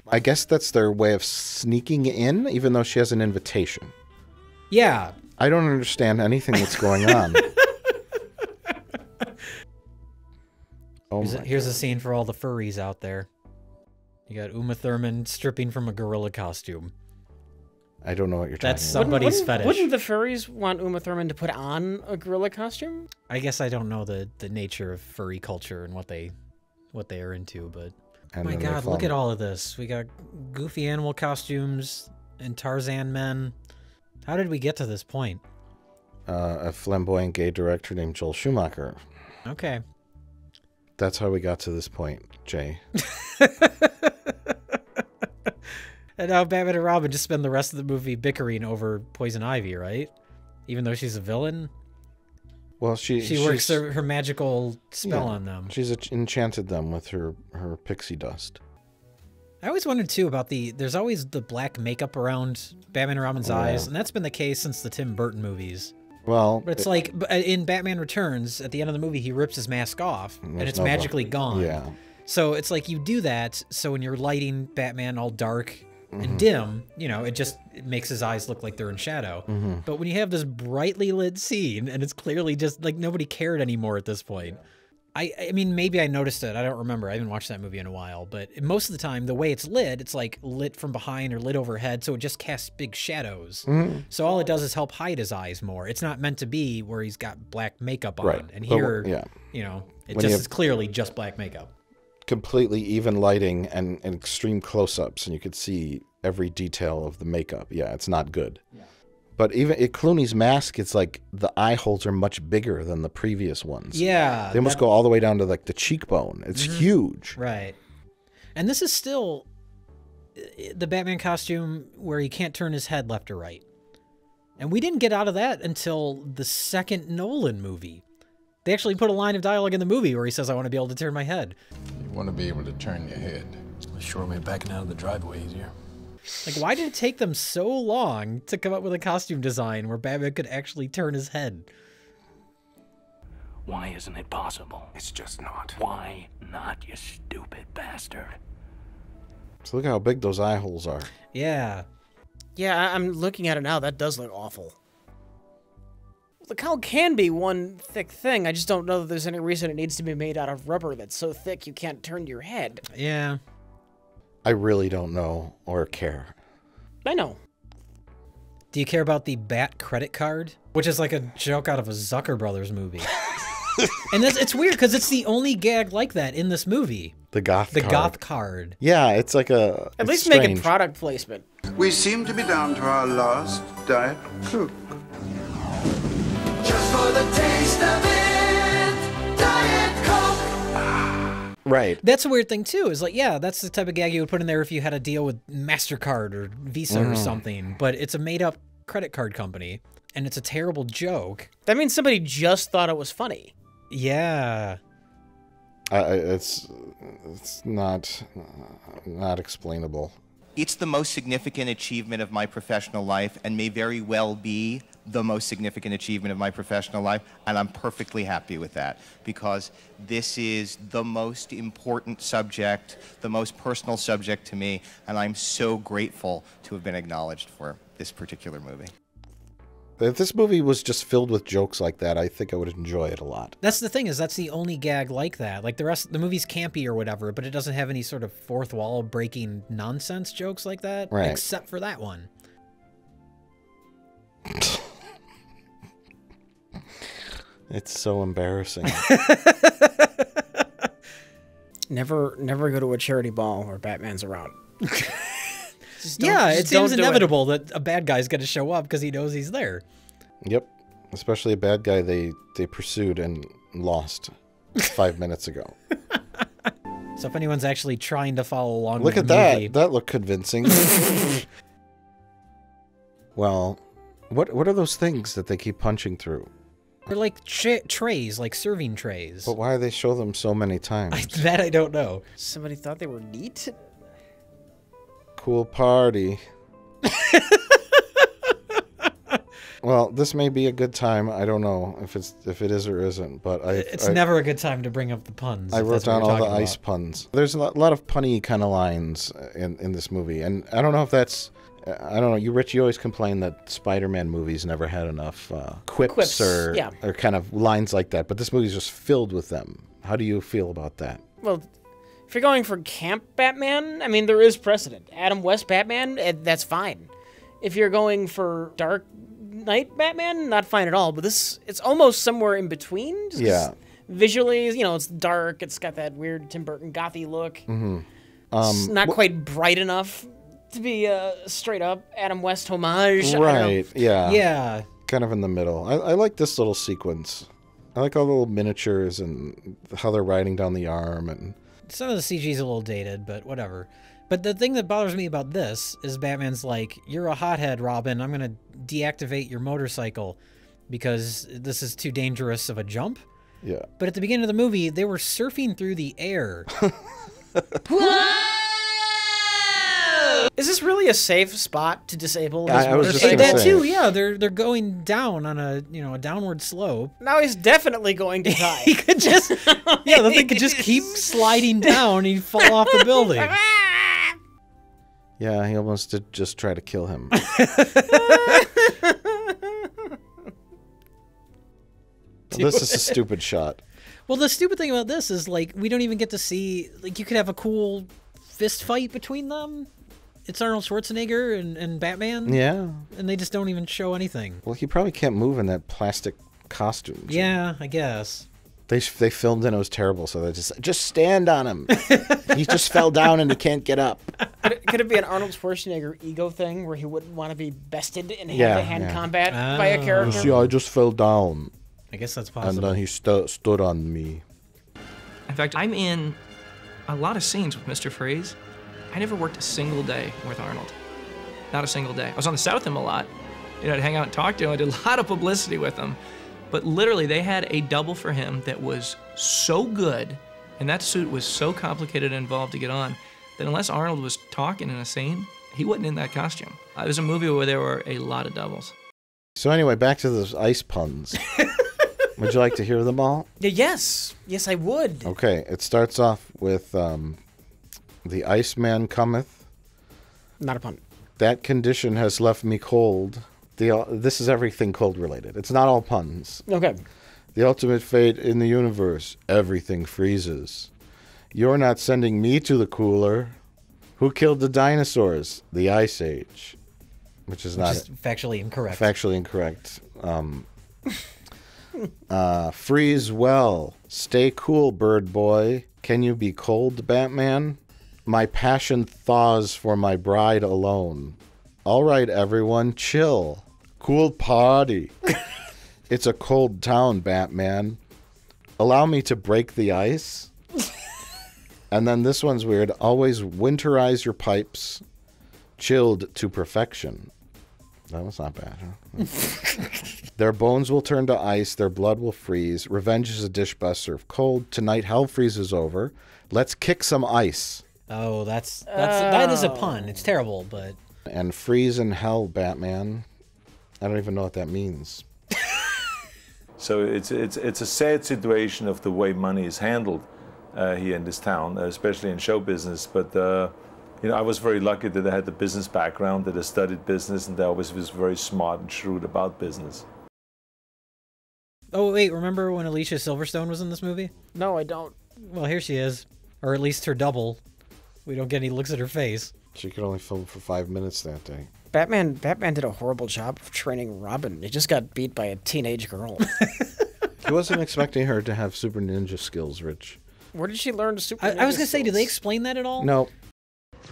I guess that's their way of sneaking in, even though she has an invitation. Yeah. I don't understand anything that's going on. Here's a scene for all the furries out there. You got Uma Thurman stripping from a gorilla costume. I don't know what you're talking about. That's somebody's fetish. Wouldn't the furries want Uma Thurman to put on a gorilla costume? I guess I don't know the nature of furry culture and what they are into, but my God, look at all of this. We got goofy animal costumes and Tarzan men. How did we get to this point? A flamboyant gay director named Joel Schumacher. Okay. That's how we got to this point, Jay. And now Batman and Robin just spend the rest of the movie bickering over Poison Ivy, right? Even though she's a villain? Well, she works her magical spell on them. She's enchanted them with her pixie dust. I always wondered, too, about there's always the black makeup around Batman and Robin's eyes, and that's been the case since the Tim Burton movies. Well, but it's like in Batman Returns, at the end of the movie, he rips his mask off, and it's magically gone. Yeah. So it's like you do that, so when you're lighting Batman all dark and dim, you know, it makes his eyes look like they're in shadow. But when you have this brightly lit scene, and it's clearly just, like, nobody cared anymore at this point. I mean, maybe I noticed it. I don't remember. I haven't watched that movie in a while. But most of the time, the way it's lit, it's like lit from behind or lit overhead, so it just casts big shadows. So all it does is help hide his eyes more. It's not meant to be where he's got black makeup on. Right. And here, you know, it just is clearly just black makeup. Completely even lighting and extreme close-ups, and you could see every detail of the makeup. Yeah, it's not good. Yeah. But even Clooney's mask, it's like the eye holes are much bigger than the previous ones. Yeah. They almost go all the way down to like the cheekbone. It's huge. Right. And this is still the Batman costume where he can't turn his head left or right. And we didn't get out of that until the second Nolan movie. They actually put a line of dialogue in the movie where he says, I want to be able to turn my head. You want to be able to turn your head. A short way backing out of the driveway easier. Like, why did it take them so long to come up with a costume design where Batman could actually turn his head? Why isn't it possible? It's just not. Why not, you stupid bastard? So look how big those eye holes are. Yeah. Yeah, I'm looking at it now. That does look awful. The cowl can be one thick thing. I just don't know that there's any reason it needs to be made out of rubber that's so thick you can't turn your head. Yeah. I really don't know or care. I know. Do you care about the BAT credit card? Which is like a joke out of a Zucker Brothers movie. And it's weird because it's the only gag like that in this movie. The goth card. The goth card. Yeah, it's like a... At least make it product placement. We seem to be down to our last Diet Coke. Just for the taste of it, Diet Coke. Right. That's a weird thing, too, is like, yeah, that's the type of gag you would put in there if you had a deal with MasterCard or Visa or something, but it's a made-up credit card company, and it's a terrible joke. That means somebody just thought it was funny. Yeah. It's not explainable. It's the most significant achievement of my professional life and may very well be the most significant achievement of my professional life, and I'm perfectly happy with that because this is the most important subject, the most personal subject to me, and I'm so grateful to have been acknowledged for this particular movie. If this movie was just filled with jokes like that, I think I would enjoy it a lot. That's the thing, is that's the only gag like that. Like, the rest, the movie's campy or whatever, but it doesn't have any sort of fourth wall breaking nonsense jokes like that, right. Except for that one. It's so embarrassing. Never go to a charity ball where Batman's around. Yeah, it seems inevitable that a bad guy's going to show up because he knows he's there. Yep. Especially a bad guy they pursued and lost 5 minutes ago. So if anyone's actually trying to follow along Look with at the that. movie... That looked convincing. Well, what are those things that they keep punching through? They're like trays, like serving trays. But why do they show them so many times? That I don't know. Somebody thought they were neat? Cool party. Well, this may be a good time. I don't know if it is or isn't, but it's never a good time to bring up the puns. I wrote down all the ice puns. There's a lot of punny kind of lines in this movie, and I don't know if that's. I don't know. You, Rich, you always complain that Spider-Man movies never had enough quips or kind of lines like that, but this movie's just filled with them. How do you feel about that? Well, if you're going for camp Batman, I mean, there is precedent. Adam West Batman, that's fine. If you're going for Dark Knight Batman, not fine at all. But this, it's almost somewhere in between. Yeah. Visually, you know, it's dark. It's got that weird Tim Burton gothy look. Mm-hmm. It's not quite bright enough to be a straight up Adam West homage. Right, yeah. Yeah. Kind of in the middle. I like this little sequence. I like all the little miniatures and how they're riding down the arm. And some of the CG's a little dated, but whatever. But the thing that bothers me about this is Batman's like, you're a hothead, Robin. I'm going to deactivate your motorcycle because this is too dangerous of a jump. Yeah. But at the beginning of the movie, they were surfing through the air. Is this really a safe spot to disable his I was just motorcycle? That too, yeah. They're going down on a downward slope. Now he's definitely going to die. He could just the thing could just keep sliding down and he'd fall off the building. Yeah, he almost did just try to kill him. This is a stupid shot. Well, the stupid thing about this is, like, we don't even get to see, like, you could have a cool fist fight between them. It's Arnold Schwarzenegger and Batman. Yeah. And they just don't even show anything. Well, he probably can't move in that plastic costume. Yeah, I guess. They filmed it and it was terrible, so they just stand on him. He just fell down and he can't get up. Could it be an Arnold Schwarzenegger ego thing where he wouldn't want to be bested in hand-to-hand combat by a character? See, I just fell down. I guess that's possible. And then he stood on me. In fact, I'm in a lot of scenes with Mr. Freeze. I never worked a single day with Arnold. Not a single day. I was on the set with him a lot. You know, I'd hang out and talk to him. I did a lot of publicity with him. But literally, they had a double for him that was so good, and that suit was so complicated and involved to get on, that unless Arnold was talking in a scene, he wasn't in that costume. It was a movie where there were a lot of doubles. So anyway, back to those ice puns. Would you like to hear them all? Yes. Yes, I would. Okay, it starts off with the Iceman cometh. Not a pun. That condition has left me cold. This is everything cold related. It's not all puns. Okay. The ultimate fate in the universe. Everything freezes. You're not sending me to the cooler. Who killed the dinosaurs? The Ice Age. Which is factually incorrect. Factually incorrect. Freeze well. Stay cool, bird boy. Can you be cold, Batman? My passion thaws for my bride alone. All right, everyone, chill. Cool party. It's a cold town, Batman. Allow me to break the ice. And then this one's weird. Always winterize your pipes, chilled to perfection. That was not bad, huh? Their bones will turn to ice. Their blood will freeze. Revenge is a dish best served cold. Tonight, hell freezes over. Let's kick some ice. Oh, that is a pun. It's terrible, but... And freeze in hell, Batman. I don't even know what that means. So it's a sad situation of the way money is handled here in this town, especially in show business. But you know, I was very lucky that I had the business background, that I studied business, and I always was very smart and shrewd about business. Oh, wait, remember when Alicia Silverstone was in this movie? No, I don't. Well, here she is. Or at least her double. We don't get any looks at her face. She could only film for 5 minutes that day. Batman did a horrible job of training Robin. He just got beat by a teenage girl. He wasn't expecting her to have super ninja skills, Rich. Where did she learn super ninja I was going to say, skills? did they explain that at all? No.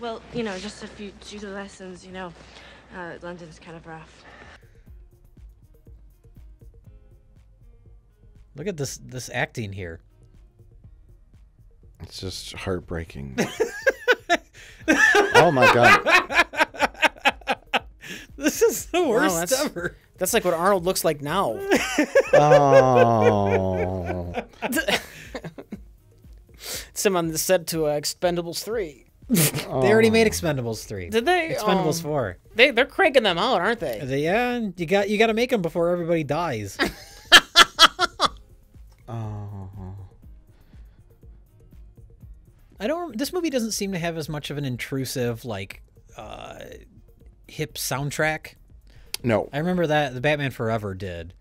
Well, you know, just a few judo lessons, you know. London's kind of rough. Look at this acting here. It's just heartbreaking. Oh my god. This is the worst ever. That's like what Arnold looks like now. Oh. It's him on the set to Expendables 3. They already made Expendables 3. Did they? Expendables 4. They're cranking them out, aren't they? Yeah, you got to make them before everybody dies. This movie doesn't seem to have as much of an intrusive, like, hip soundtrack. No. I remember that the Batman Forever did.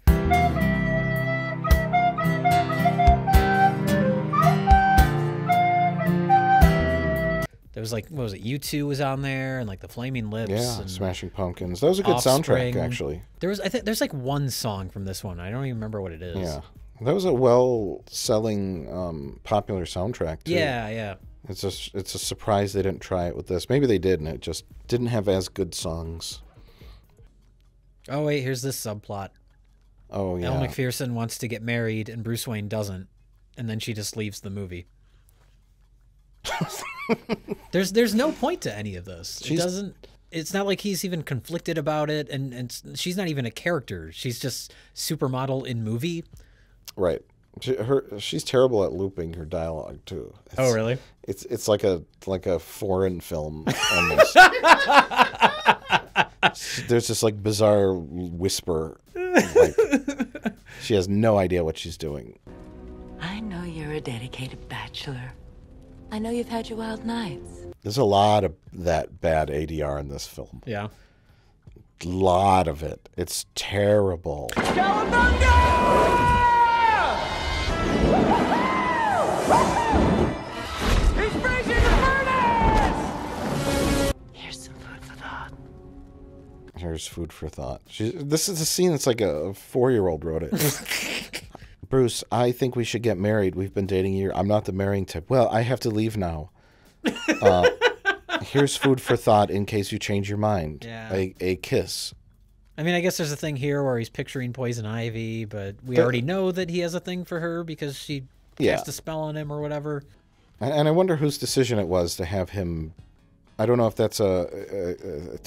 There was like, what was it? U2 was on there, and like the Flaming Lips. Yeah, and Smashing Pumpkins. That was a good Offspring. soundtrack, actually. There was, I think, there's like one song from this one. I don't even remember what it is. Yeah, that was a well-selling, popular soundtrack too. Yeah, yeah. It's a surprise they didn't try it with this. Maybe they did, and it just didn't have as good songs. Oh wait, here's this subplot. Oh yeah. Elle McPherson wants to get married, and Bruce Wayne doesn't, and then she just leaves the movie. There's no point to any of this. It's not like he's even conflicted about it, and she's not even a character. She's just supermodel in movie. Right. She's terrible at looping her dialogue too. Oh really? It's like a foreign film almost. There's this like bizarre whisper. Like, she has no idea what she's doing. I know you're a dedicated bachelor. I know you've had your wild nights. There's a lot of that bad ADR in this film. Yeah. A lot of it. It's terrible. He's freezing the furnace! Here's some food for thought. Here's food for thought. This is a scene that's like a 4-year-old wrote it. Bruce, I think we should get married. We've been dating a year. I'm not the marrying type. Well, I have to leave now. Here's food for thought in case you change your mind. Yeah. A kiss. I mean, I guess there's a thing here where he's picturing Poison Ivy, but we already know that he has a thing for her because she cast a spell on him or whatever. And I wonder whose decision it was to have him. I don't know if that's to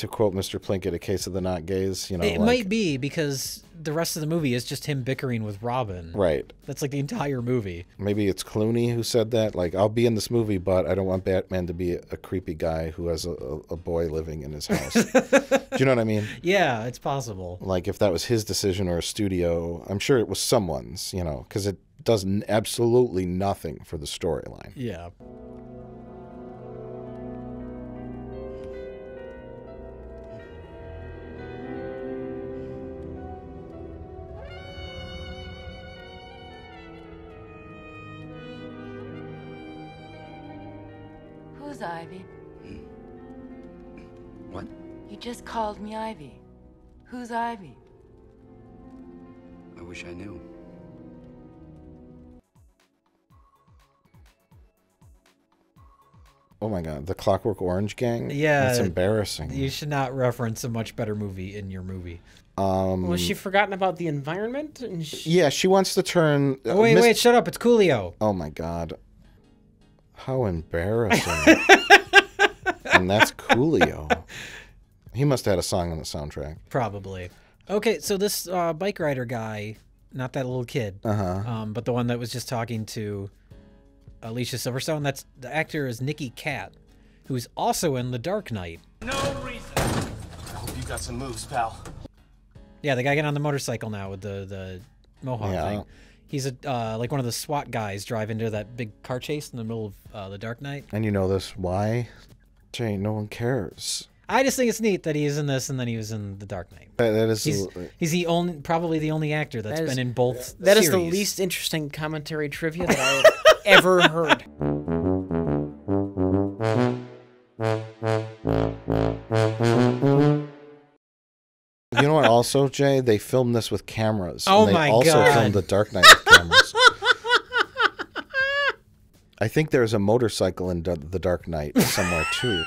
quote Mr. Plinkett, a case of the not gays. You know, it might be because the rest of the movie is just him bickering with Robin. Right. That's like the entire movie. Maybe it's Clooney who said that. Like, I'll be in this movie, but I don't want Batman to be a creepy guy who has a boy living in his house. Do you know what I mean? Yeah, it's possible. Like, if that was his decision or a studio, I'm sure it was someone's, you know, because it does absolutely nothing for the storyline. Yeah. Who's Ivy? What? You just called me Ivy. Who's Ivy? I wish I knew. Oh my God, the Clockwork Orange gang? Yeah. That's embarrassing. You should not reference a much better movie in your movie. Was she forgotten about the environment? And yeah, she wants to turn... wait, shut up. It's Coolio. Oh my God. How embarrassing. And that's Coolio. He must have had a song on the soundtrack. Probably. Okay, so this bike rider guy, not that little kid, but the one that was just talking to Alicia Silverstone, the actor is Nicky Katt, who's also in The Dark Knight. No reason. I hope you got some moves, pal. Yeah, the guy getting on the motorcycle now with the mohawk thing. He's like one of the SWAT guys driving into that big car chase in the middle of The Dark Knight. And you know this? Why? Jay, no one cares. I just think it's neat that he is in this and then he was in The Dark Knight. That is. He's probably the only actor that's been in both. That series. is the least interesting commentary trivia that I've ever heard. You know what? Also, Jay, they filmed this with cameras. Oh and my They also filmed The Dark Knight with cameras. I think there's a motorcycle in The Dark Knight somewhere too.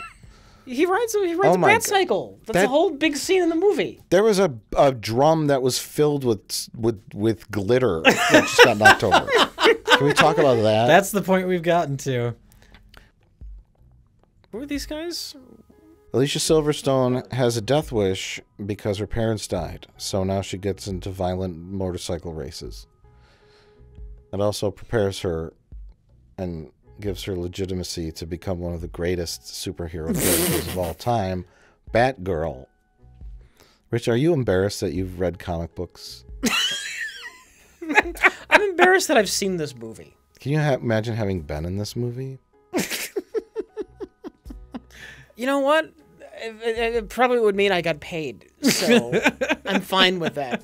He rides a bat cycle. That's a whole big scene in the movie. There was a drum that was filled with glitter that just got knocked over. Can we talk about that? That's the point we've gotten to. Who are these guys? Alicia Silverstone has a death wish because her parents died, so now she gets into violent motorcycle races. It also prepares her and gives her legitimacy to become one of the greatest superhero characters of all time, Batgirl. Rich, are you embarrassed that you've read comic books? I'm embarrassed that I've seen this movie. Can you imagine having been in this movie? You know what? It probably would mean I got paid, so I'm fine with that.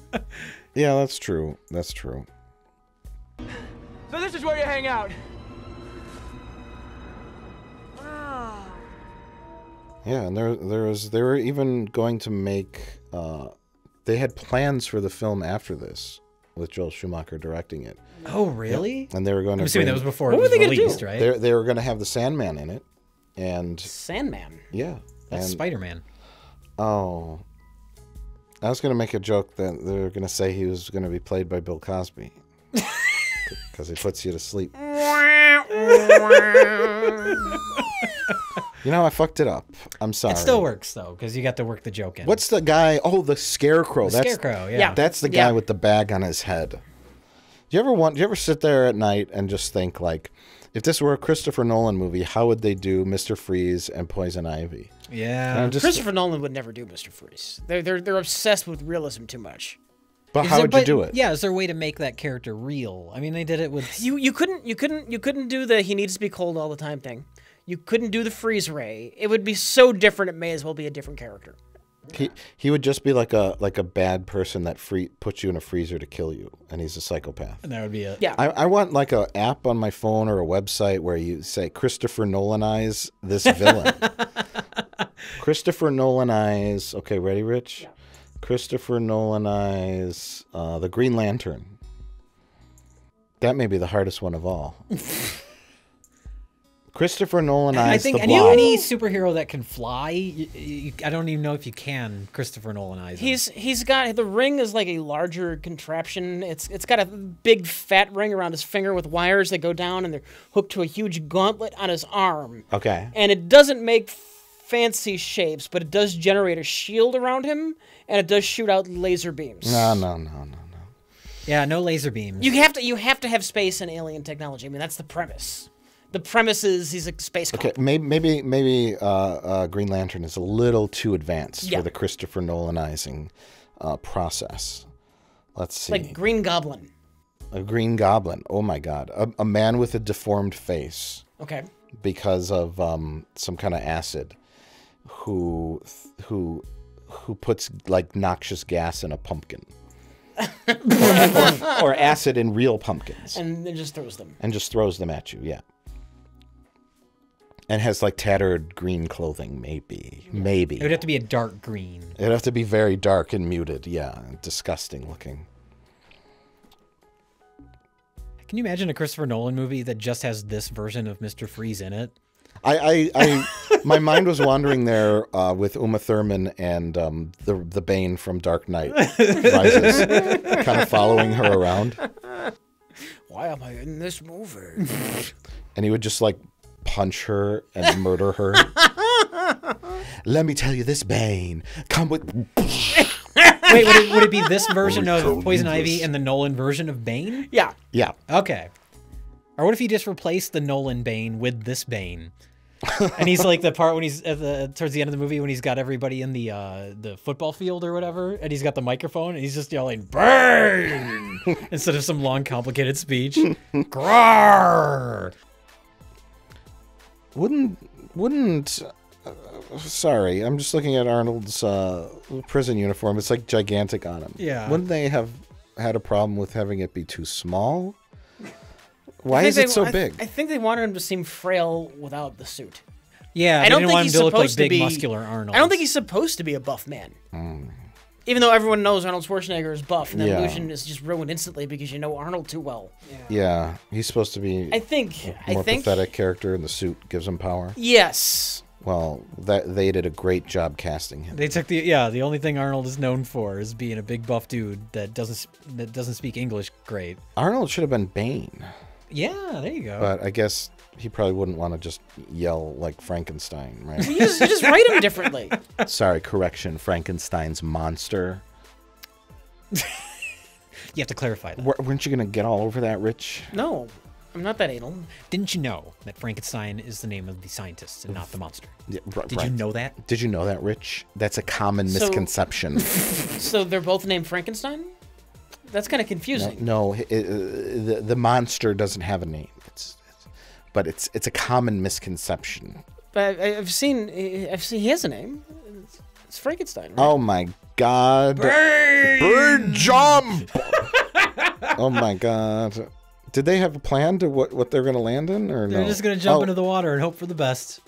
Yeah, that's true. That's true. So this is where you hang out. Yeah, and they were even going to make. They had plans for the film after this, with Joel Schumacher directing it. Oh, really? Yep. And they were going to. I'm assuming that was before what it was were they released, gonna right? They were going to have the Sandman in it, and Sandman. Yeah, that's and, Spider-Man. Oh, I was going to make a joke that they were going to say he was going to be played by Bill Cosby because he puts you to sleep. You know, I fucked it up. I'm sorry. It still works, though, because you got to work the joke in. What's the guy? Oh, the Scarecrow. The Scarecrow, yeah. That's the guy with the bag on his head. Do you ever sit there at night and just think, like, if this were a Christopher Nolan movie, how would they do Mr. Freeze and Poison Ivy? Yeah. Christopher Nolan would never do Mr. Freeze. They're obsessed with realism too much. But how would you do it? Yeah, is there a way to make that character real? I mean, they did it with you couldn't do the he needs to be cold all the time thing. You couldn't do the freeze ray. It would be so different. It may as well be a different character. He would just be like a bad person that puts you in a freezer to kill you, and he's a psychopath. And that would be it. Yeah. I want like an app on my phone or a website where you say Christopher Nolanize this villain. Christopher Nolanize. Okay, ready, Rich? Yeah. Christopher Nolanize the Green Lantern. That may be the hardest one of all. Christopher Nolan I think the Blob. any superhero that can fly, I don't even know if you can Christopher Nolanize him. He's got the ring is like a larger contraption. It's got a big fat ring around his finger with wires that go down and they're hooked to a huge gauntlet on his arm. Okay. And it doesn't make fancy shapes, but it does generate a shield around him and it does shoot out laser beams. No. Yeah, no laser beams. You have to have space and alien technology. I mean, that's the premise. The premise is he's a space cop. Okay, maybe Green Lantern is a little too advanced for the Christopher Nolanizing process. Let's see. Like Green Goblin. A Green Goblin. Oh my God. A man with a deformed face. Okay. Because of some kind of acid, who puts like noxious gas in a pumpkin. or acid in real pumpkins. And then just throws them. And just throws them at you, yeah. And has like tattered green clothing, maybe. Maybe. It would have to be a dark green. It'd have to be very dark and muted, yeah. Disgusting looking. Can you imagine a Christopher Nolan movie that just has this version of Mr. Freeze in it? My mind was wandering there with Uma Thurman and the Bane from Dark Knight Rises, kind of following her around. Why am I in this movie? And he would just like punch her and murder her. Let me tell you this, Bane. Come with... Wait, would it be this version of Poison Ivy and the Nolan version of Bane? Yeah. Yeah. Okay. Or what if you just replaced the Nolan Bane with this Bane? And he's like the part when he's towards the end of the movie when he's got everybody in the football field or whatever, and he's got the microphone and he's just yelling "Bane" instead of some long complicated speech. Grrr. Wouldn't sorry, I'm just looking at Arnold's prison uniform. It's like gigantic on him. Yeah. Wouldn't they have had a problem with having it be too small? Why is it so big? I think they wanted him to seem frail without the suit. Yeah, I don't think want he's him to look like supposed to big, be muscular Arnold. I don't think he's supposed to be a buff man. Even though everyone knows Arnold Schwarzenegger is buff, and that illusion is just ruined instantly because you know Arnold too well. Yeah, he's supposed to be I think pathetic character, and the suit gives him power. Yes. Well, they did a great job casting him. They took the only thing Arnold is known for is being a big buff dude that doesn't speak English great. Arnold should have been Bane. Yeah, there you go. But I guess he probably wouldn't want to just yell like Frankenstein, right? You just write him differently. Sorry, correction. Frankenstein's monster. You have to clarify that. Weren't you going to get all over that, Rich? No, I'm not that anal. Didn't you know that Frankenstein is the name of the scientist and not the monster? Yeah, Did you know that? Did you know that, Rich? That's a common misconception. So they're both named Frankenstein? That's kind of confusing. No, the monster doesn't have a name. But it's a common misconception. But I've seen he has a name. It's Frankenstein. Right? Oh my God! Bird jump! Oh my God! Did they have a plan to what they're going to land in, or no? They're just going to jump into the water and hope for the best.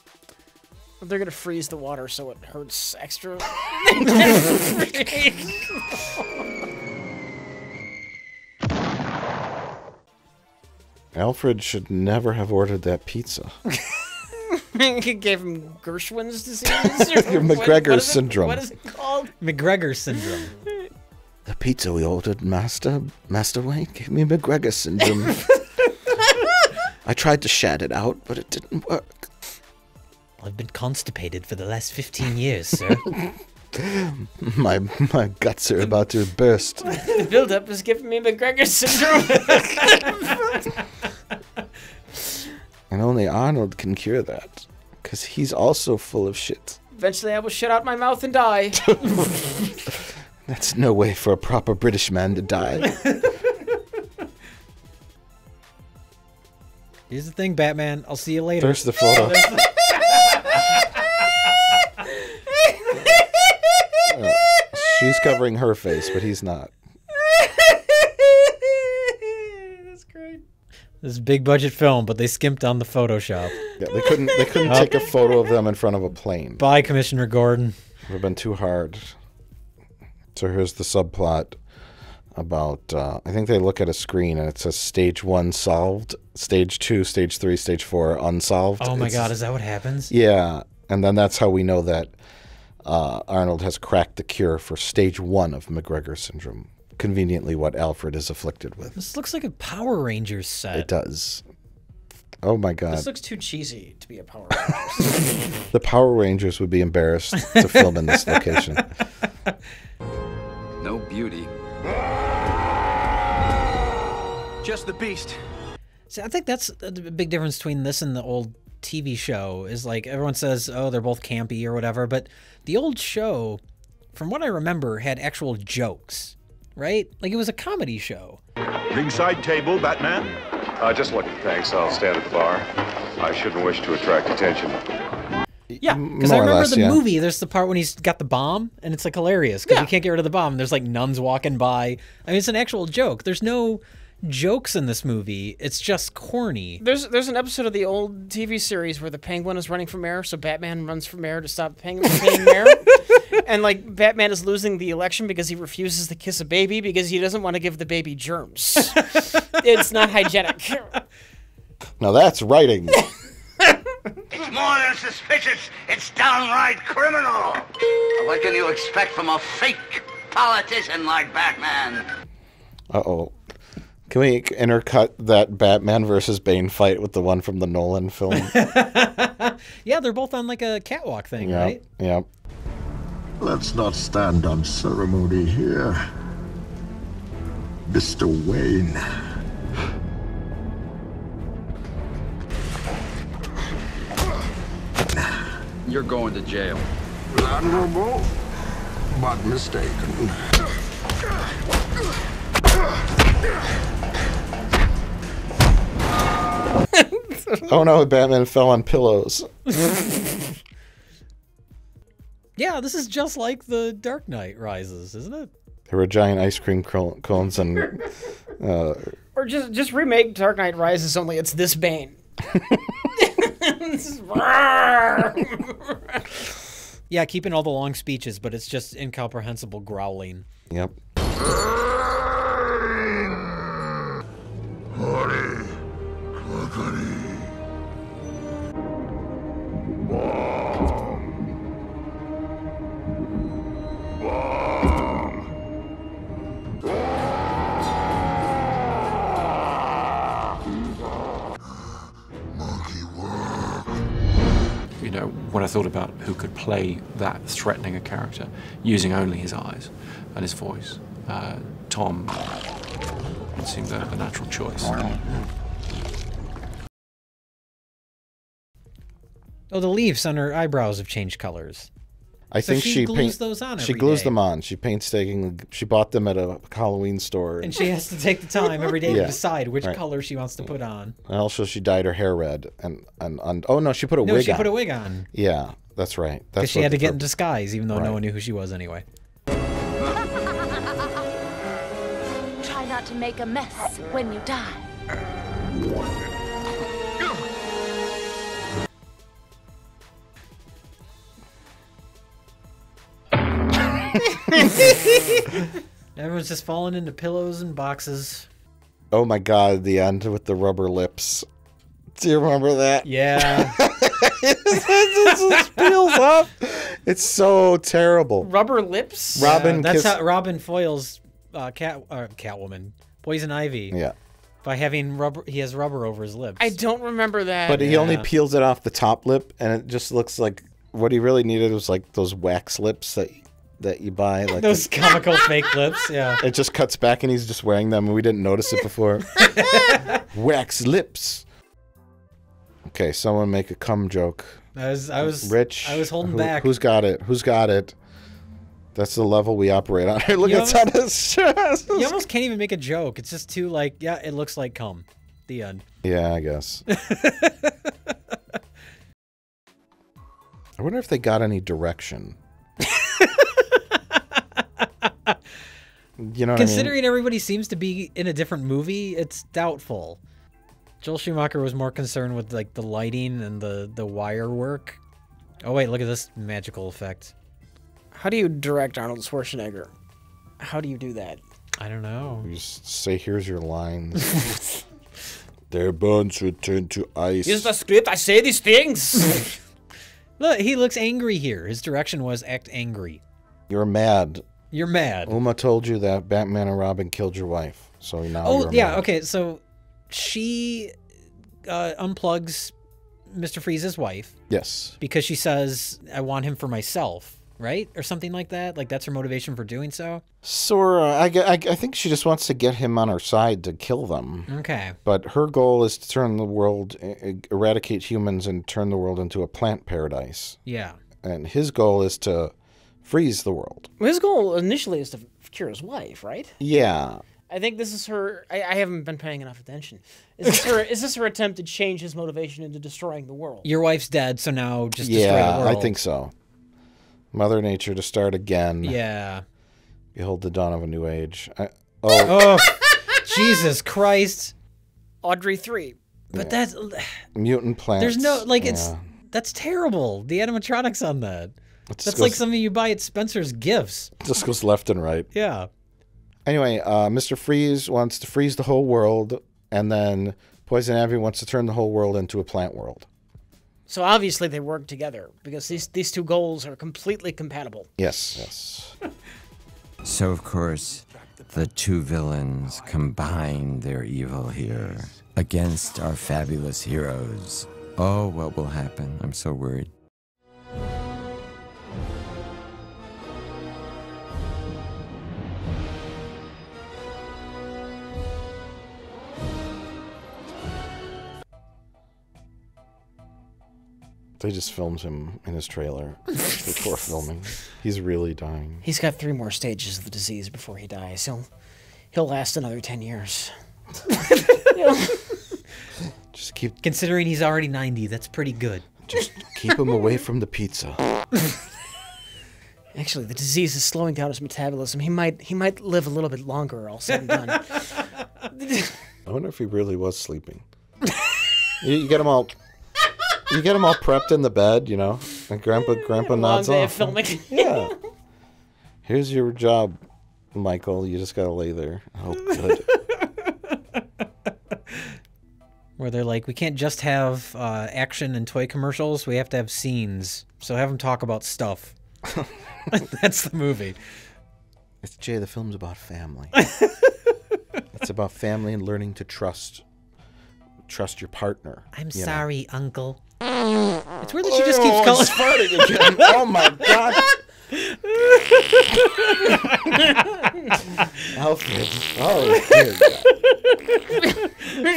They're going to freeze the water so it hurts extra. Alfred should never have ordered that pizza. He gave him Gershwin's disease? McGregor syndrome. What is it called? McGregor syndrome. The pizza we ordered, Master Wayne, gave me McGregor syndrome. I tried to shout it out, but it didn't work. I've been constipated for the last 15 years, sir. My guts are about to burst. The build-up is giving me McGregor syndrome. And only Arnold can cure that, because he's also full of shit. Eventually I will shit out my mouth and die. That's no way for a proper British man to die. Here's the thing, Batman. I'll see you later. There's the photo. She's covering her face, but he's not. That's great. This is a big budget film, but they skimped on the Photoshop. Yeah, they couldn't take a photo of them in front of a plane. Bye, Commissioner Gordon. It would have been too hard. So here's the subplot about, I think they look at a screen and it says stage 1 solved, stage 2, stage 3, stage 4 unsolved. Oh my God, is that what happens? Yeah, and then that's how we know that Arnold has cracked the cure for stage 1 of McGregor syndrome. Conveniently what Alfred is afflicted with. This looks like a Power Rangers set. It does. Oh my God. This looks too cheesy to be a Power Rangers. The Power Rangers would be embarrassed to film in this location. No beauty. Just the beast. See, I think that's the big difference between this and the old TV show is like everyone says, oh, they're both campy or whatever, but the old show, from what I remember, had actual jokes, right? Like it was a comedy show. Ringside table, Batman? Just looking, thanks. I'll stand at the bar. I shouldn't wish to attract attention. Yeah, because I remember the movie, there's the part when he's got the bomb, and it's like hilarious, because you can't get rid of the bomb, and there's like nuns walking by. I mean, it's an actual joke. There's no jokes in this movie. It's just corny. There's an episode of the old TV series where the Penguin is running for mayor, so Batman runs for mayor to stop the Penguin from being mayor. And like Batman is losing the election because he refuses to kiss a baby because he doesn't want to give the baby germs. It's not hygienic. Now that's writing. It's more than suspicious. It's downright criminal. What can you expect from a fake politician like Batman? Uh-oh. Can we intercut that Batman versus Bane fight with the one from the Nolan film? Yeah, they're both on like a catwalk thing, right? Yep. Let's not stand on ceremony here. Mr. Wayne. You're going to jail. Admirable, but mistaken. Oh no, Batman fell on pillows. Yeah, this is just like the Dark Knight Rises, isn't it? There were giant ice cream cones and... Or just remake Dark Knight Rises, only it's this Bane. Yeah, keeping all the long speeches, but it's just incomprehensible growling. Yep. You know, when I thought about who could play that threatening a character using only his eyes and his voice, Tom seemed a natural choice. Oh, the leaves on her eyebrows have changed colors. I think she glues those on She every glues day. them on. She painstakingly. She bought them at a Halloween store. And she has to take the time every day Yeah. to decide which Right. color she wants to put on. And also, she dyed her hair red. And oh no, she put a wig on. No, she put a wig on. Yeah, that's right. That's Because she what had to the- get in disguise, even though no Right. one knew who she was anyway. Try not to make a mess when you die. Everyone's just falling into pillows and boxes. Oh my God, the end with the rubber lips. Do you remember that? Yeah. It just peels up. It's so terrible. Rubber lips? Robin that's kiss- how Robin foils Catwoman, Poison Ivy. Yeah. By having rubber, he has rubber over his lips. I don't remember that. But he only peels it off the top lip, and it just looks like what he really needed was like those wax lips that you buy. Like Those comical fake lips, yeah. It just cuts back, and he's just wearing them, and we didn't notice it before. Wax lips. Okay, someone make a cum joke. I was Rich. I was holding back. Who's got it? Who's got it? That's the level we operate on. Look You at on his chest. You almost can't even make a joke. It's just too like, yeah, it looks like cum. The end. Yeah, I guess. I wonder if they got any direction. You know what Considering everybody seems to be in a different movie, it's doubtful. Joel Schumacher was more concerned with like the lighting and the wire work. Oh wait, look at this magical effect. How do you direct Arnold Schwarzenegger? How do you do that? I don't know. You just say, here's your lines. Their bones would turn to ice. Here's the script. I say these things. Look, he looks angry here. His direction was act angry. You're mad. You're mad. Uma told you that Batman and Robin killed your wife. So now Oh, you're yeah, mad. okay, so she unplugs Mr. Freeze's wife. Yes. Because she says, I want him for myself, right? Or something like that? Like, that's her motivation for doing so? Sora, I think she just wants to get him on her side to kill them. Okay. But her goal is to turn the world, eradicate humans and turn the world into a plant paradise. Yeah. And his goal is to freeze the world. Well, his goal initially is to cure his wife, right? Yeah. I think this is her. I haven't been paying enough attention. Is this her attempt to change his motivation into destroying the world? Your wife's dead, so now just destroy the Yeah, world. I think so. Mother Nature to start again. Yeah. Behold the dawn of a new age. Oh, Jesus Christ. Audrey 3. But that's... Mutant plants. There's no... Like, yeah. it's... That's terrible. The animatronics on that. It just That's goes- like something you buy at Spencer's Gifts. Just goes left and right. Yeah. Anyway, Mr. Freeze wants to freeze the whole world, and then Poison Ivy wants to turn the whole world into a plant world. So obviously they work together because these two goals are completely compatible. Yes, yes. So, of course, The two villains combine their evil here against our fabulous heroes. Oh, what will happen? I'm so worried. They just filmed him in his trailer before filming. He's really dying. He's got 3 more stages of the disease before he dies. He'll last another 10 years. Just keep... Considering he's already 90, that's pretty good. Just keep him away from the pizza. Actually, the disease is slowing down his metabolism. He might live a little bit longer, all said and done. I wonder if he really was sleeping. You get him all... You get them all prepped in the bed, you know, and Grandpa nods off. Filming. Yeah. Here's your job, Michael. You just gotta lay there. Oh, good. Where they're like, we can't just have action and toy commercials. We have to have scenes. So have them talk about stuff. That's the movie. It's Jay. The film's about family. It's about family and learning to trust your partner. I'm you sorry, know. Uncle. It's weird that she just keeps calling. Farting again. Oh my god. Alfred. Oh, dear God.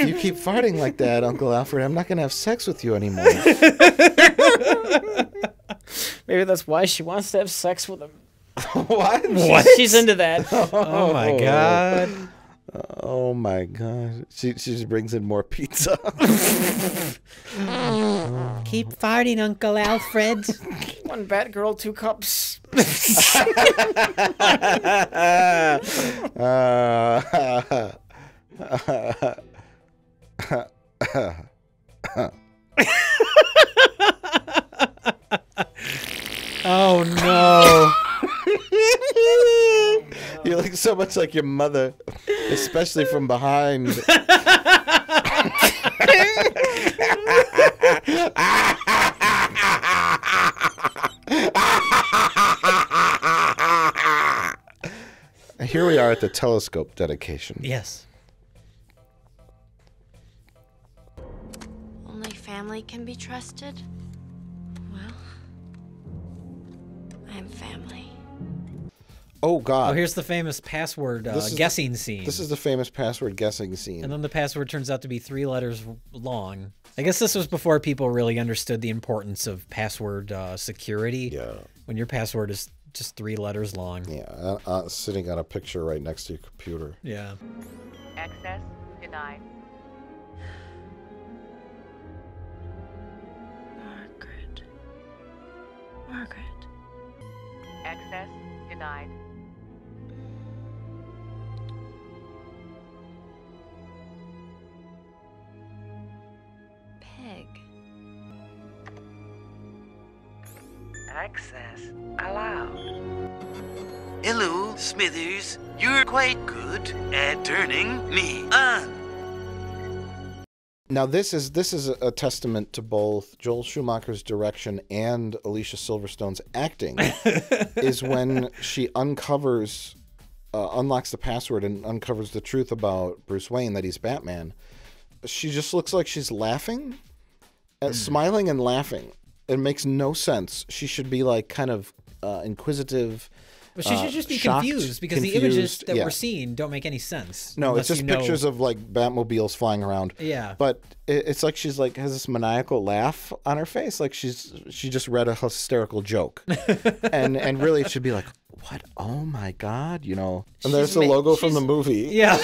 If you keep farting like that, Uncle Alfred, I'm not going to have sex with you anymore. Maybe that's why she wants to have sex with him. What? She's into that. Oh my god. Oh my god. She just brings in more pizza. Keep farting, Uncle Alfred. 1 Batgirl, 2 cups. Oh no. You look so much like your mother, especially from behind. Here we are at the telescope dedication. Yes. Only family can be trusted? Well, I'm family. Oh, God. Oh, here's the famous password guessing scene. This is the famous password guessing scene. And then the password turns out to be 3 letters long. I guess this was before people really understood the importance of password security. Yeah. When your password is just 3 letters long. Yeah, sitting on a picture right next to your computer. Yeah. Access denied. Margaret. Access denied. Peg. Access allowed. Hello, Smithers. You're quite good at turning me on. Now this is a testament to both Joel Schumacher's direction and Alicia Silverstone's acting. Is when she unlocks the password and uncovers the truth about Bruce Wayne, that he's Batman. She just looks like she's laughing, smiling and laughing. It makes no sense. She should be like kind of inquisitive. But she should just be shocked, confused because the images that we're seeing don't make any sense. No, it's just pictures of like Batmobiles flying around. Yeah. But it's like she's like has this maniacal laugh on her face, like she just read a hysterical joke, and really it should be like, what? Oh my God, you know. And there's the logo from the movie. Yeah.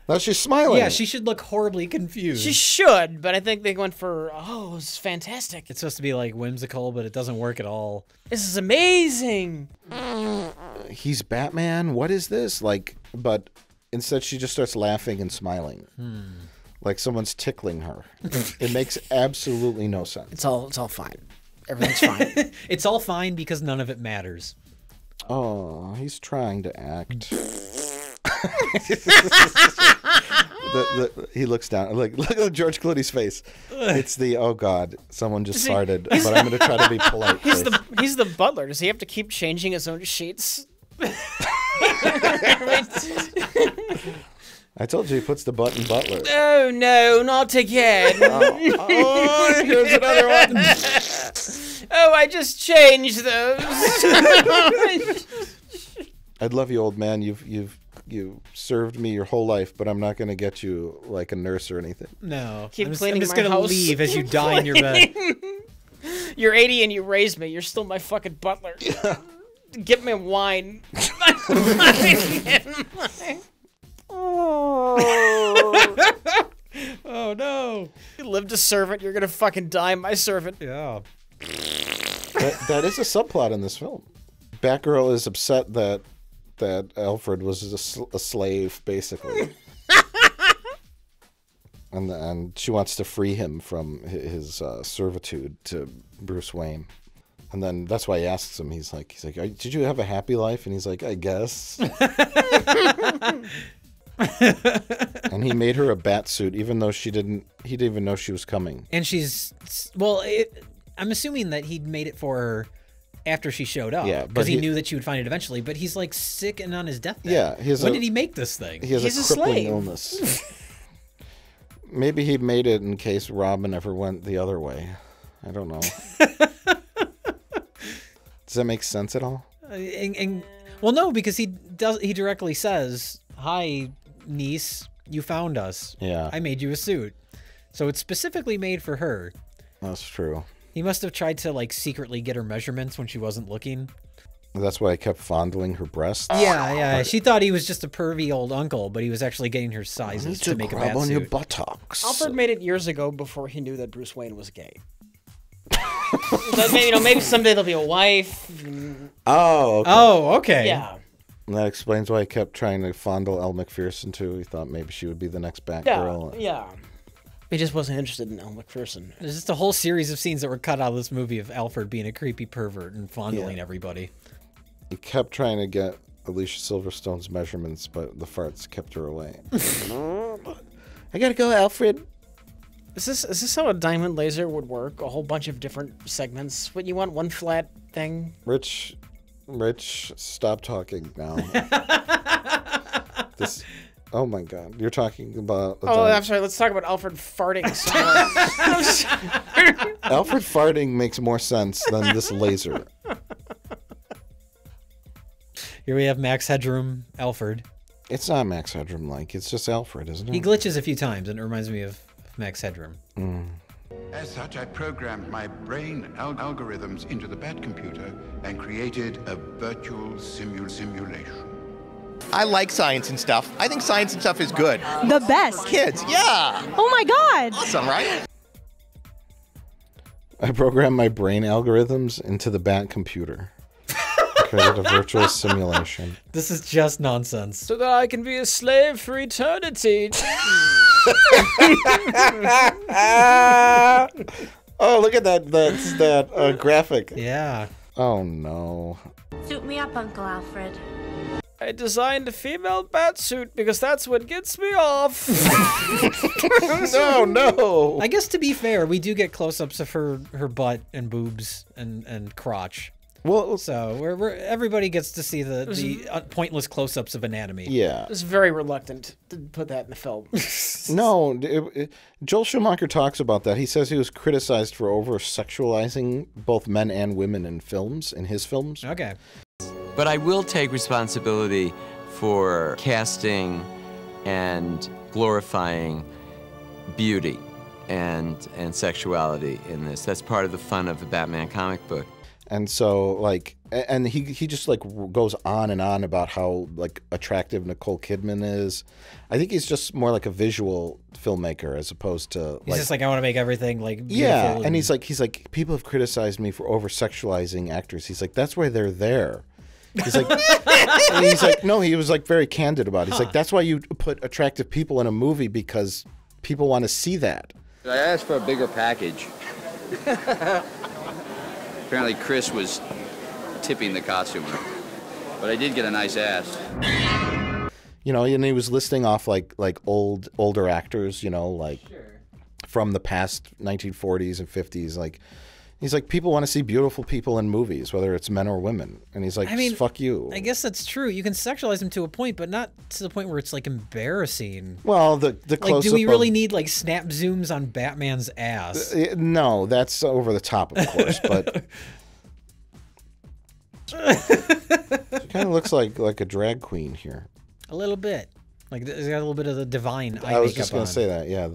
Now she's smiling. Yeah, she should look horribly confused. She should, but I think they went for, oh, it's fantastic. It's supposed to be like whimsical, but it doesn't work at all. This is amazing. He's Batman. What is this? Like, but instead she just starts laughing and smiling. Like someone's tickling her. It makes absolutely no sense. It's all fine. Everything's fine. It's all fine because none of it matters. Oh, he's trying to act. He looks down. Look at George Clooney's face. It's the, oh God, someone just farted, but I'm going to try to be polite. He's the butler. Does he have to keep changing his own sheets? I told you he puts the button butler. Oh no, not again. Oh, here's another one. Oh, I just changed those. I'd love you, old man. You've served me your whole life, but I'm not going to get you like a nurse or anything. No. Keep I'm cleaning just my gonna house. leave as you die in your bed. You're 80 and you raised me. You're still my fucking butler. Get me wine. Oh no. You lived a servant, you're gonna fucking die my servant. Yeah. That is a subplot in this film. Batgirl is upset that Alfred was a slave, basically. and she wants to free him from his servitude to Bruce Wayne. And then that's why he asks him. He's like, "Did you have a happy life?" And he's like, "I guess." And he made her a bat suit, even though he didn't even know she was coming. And I'm assuming that he'd made it for her after she showed up. Yeah, because he knew that she would find it eventually. But he's like sick and on his deathbed. Yeah, when did he make this thing? He has He's a a crippling slave. illness. Maybe he made it in case Robin ever went the other way. I don't know. Does that make sense at all? Well, no, because he directly says, "Hi, niece, you found us. Yeah. I made you a suit." So it's specifically made for her. That's true. He must have tried to like secretly get her measurements when she wasn't looking. That's why I kept fondling her breasts. Yeah. She thought he was just a pervy old uncle, but he was actually getting her sizes to make a bat on suit. your buttocks. Alfred made it years ago before he knew that Bruce Wayne was gay. But maybe someday there'll be a wife. Oh, okay. Oh, okay. Yeah. And that explains why I kept trying to fondle Elle McPherson too. He thought maybe she would be the next Batgirl. Yeah. He just wasn't interested in Elle McPherson. There's just a whole series of scenes that were cut out of this movie of Alfred being a creepy pervert and fondling everybody. He kept trying to get Alicia Silverstone's measurements, but the farts kept her away. I gotta go, Alfred. Is this how a diamond laser would work? A whole bunch of different segments? What, you want one flat thing? Rich, stop talking now. Oh my God, you're talking about. I'm sorry. Let's talk about Alfred farting. Alfred farting makes more sense than this laser. Here we have Max Headroom, Alfred. It's not Max Headroom like. It's just Alfred, isn't it? He glitches a few times, and it reminds me of Max Headroom. As such, I programmed my brain algorithms into the Bat computer and created a virtual simulation. I like science and stuff. I think science and stuff is good. The best. Kids, yeah. Oh my God. Awesome, right? I programmed my brain algorithms into the Bat computer. Created a virtual simulation. This is just nonsense. So that I can be a slave for eternity. Oh, look at that graphic. Yeah. Oh no. Suit me up, Uncle Alfred. I designed a female bat suit because that's what gets me off. No. I guess to be fair, we do get close-ups of her butt and boobs and crotch. Well, so everybody gets to see the pointless close-ups of anatomy. Yeah. I was very reluctant to put that in the film. No, Joel Schumacher talks about that. He says he was criticized for over-sexualizing both men and women in his films. Okay. But I will take responsibility for casting and glorifying beauty and sexuality in this. That's part of the fun of the Batman comic book. And so, like, and he just, like, goes on and on about how, like, attractive Nicole Kidman is. I think he's just more like a visual filmmaker as opposed to, He's just like, I want to make everything, like, beautiful. Yeah, and he's like, people have criticized me for over-sexualizing actors. He's like, that's why they're there. He's like, no, he was, like, very candid about it. He's like, that's why you put attractive people in a movie, because people want to see that. I asked for a bigger package. Apparently Chris was tipping the costumer, but I did get a nice ass. You know, and he was listing off like older actors, you know, like from the past 1940s and 50s, like, He's like, people want to see beautiful people in movies, whether it's men or women. And he's like, I mean, fuck you. I guess that's true. You can sexualize them to a point, but not to the point where it's like embarrassing. Well, the close-up like, do we really need like snap zooms on Batman's ass? No, that's over the top, of course. But she kind of looks like a drag queen here. A little bit. Like, there's got a little bit of the Divine eye makeup on. I was just going to say that. Yeah,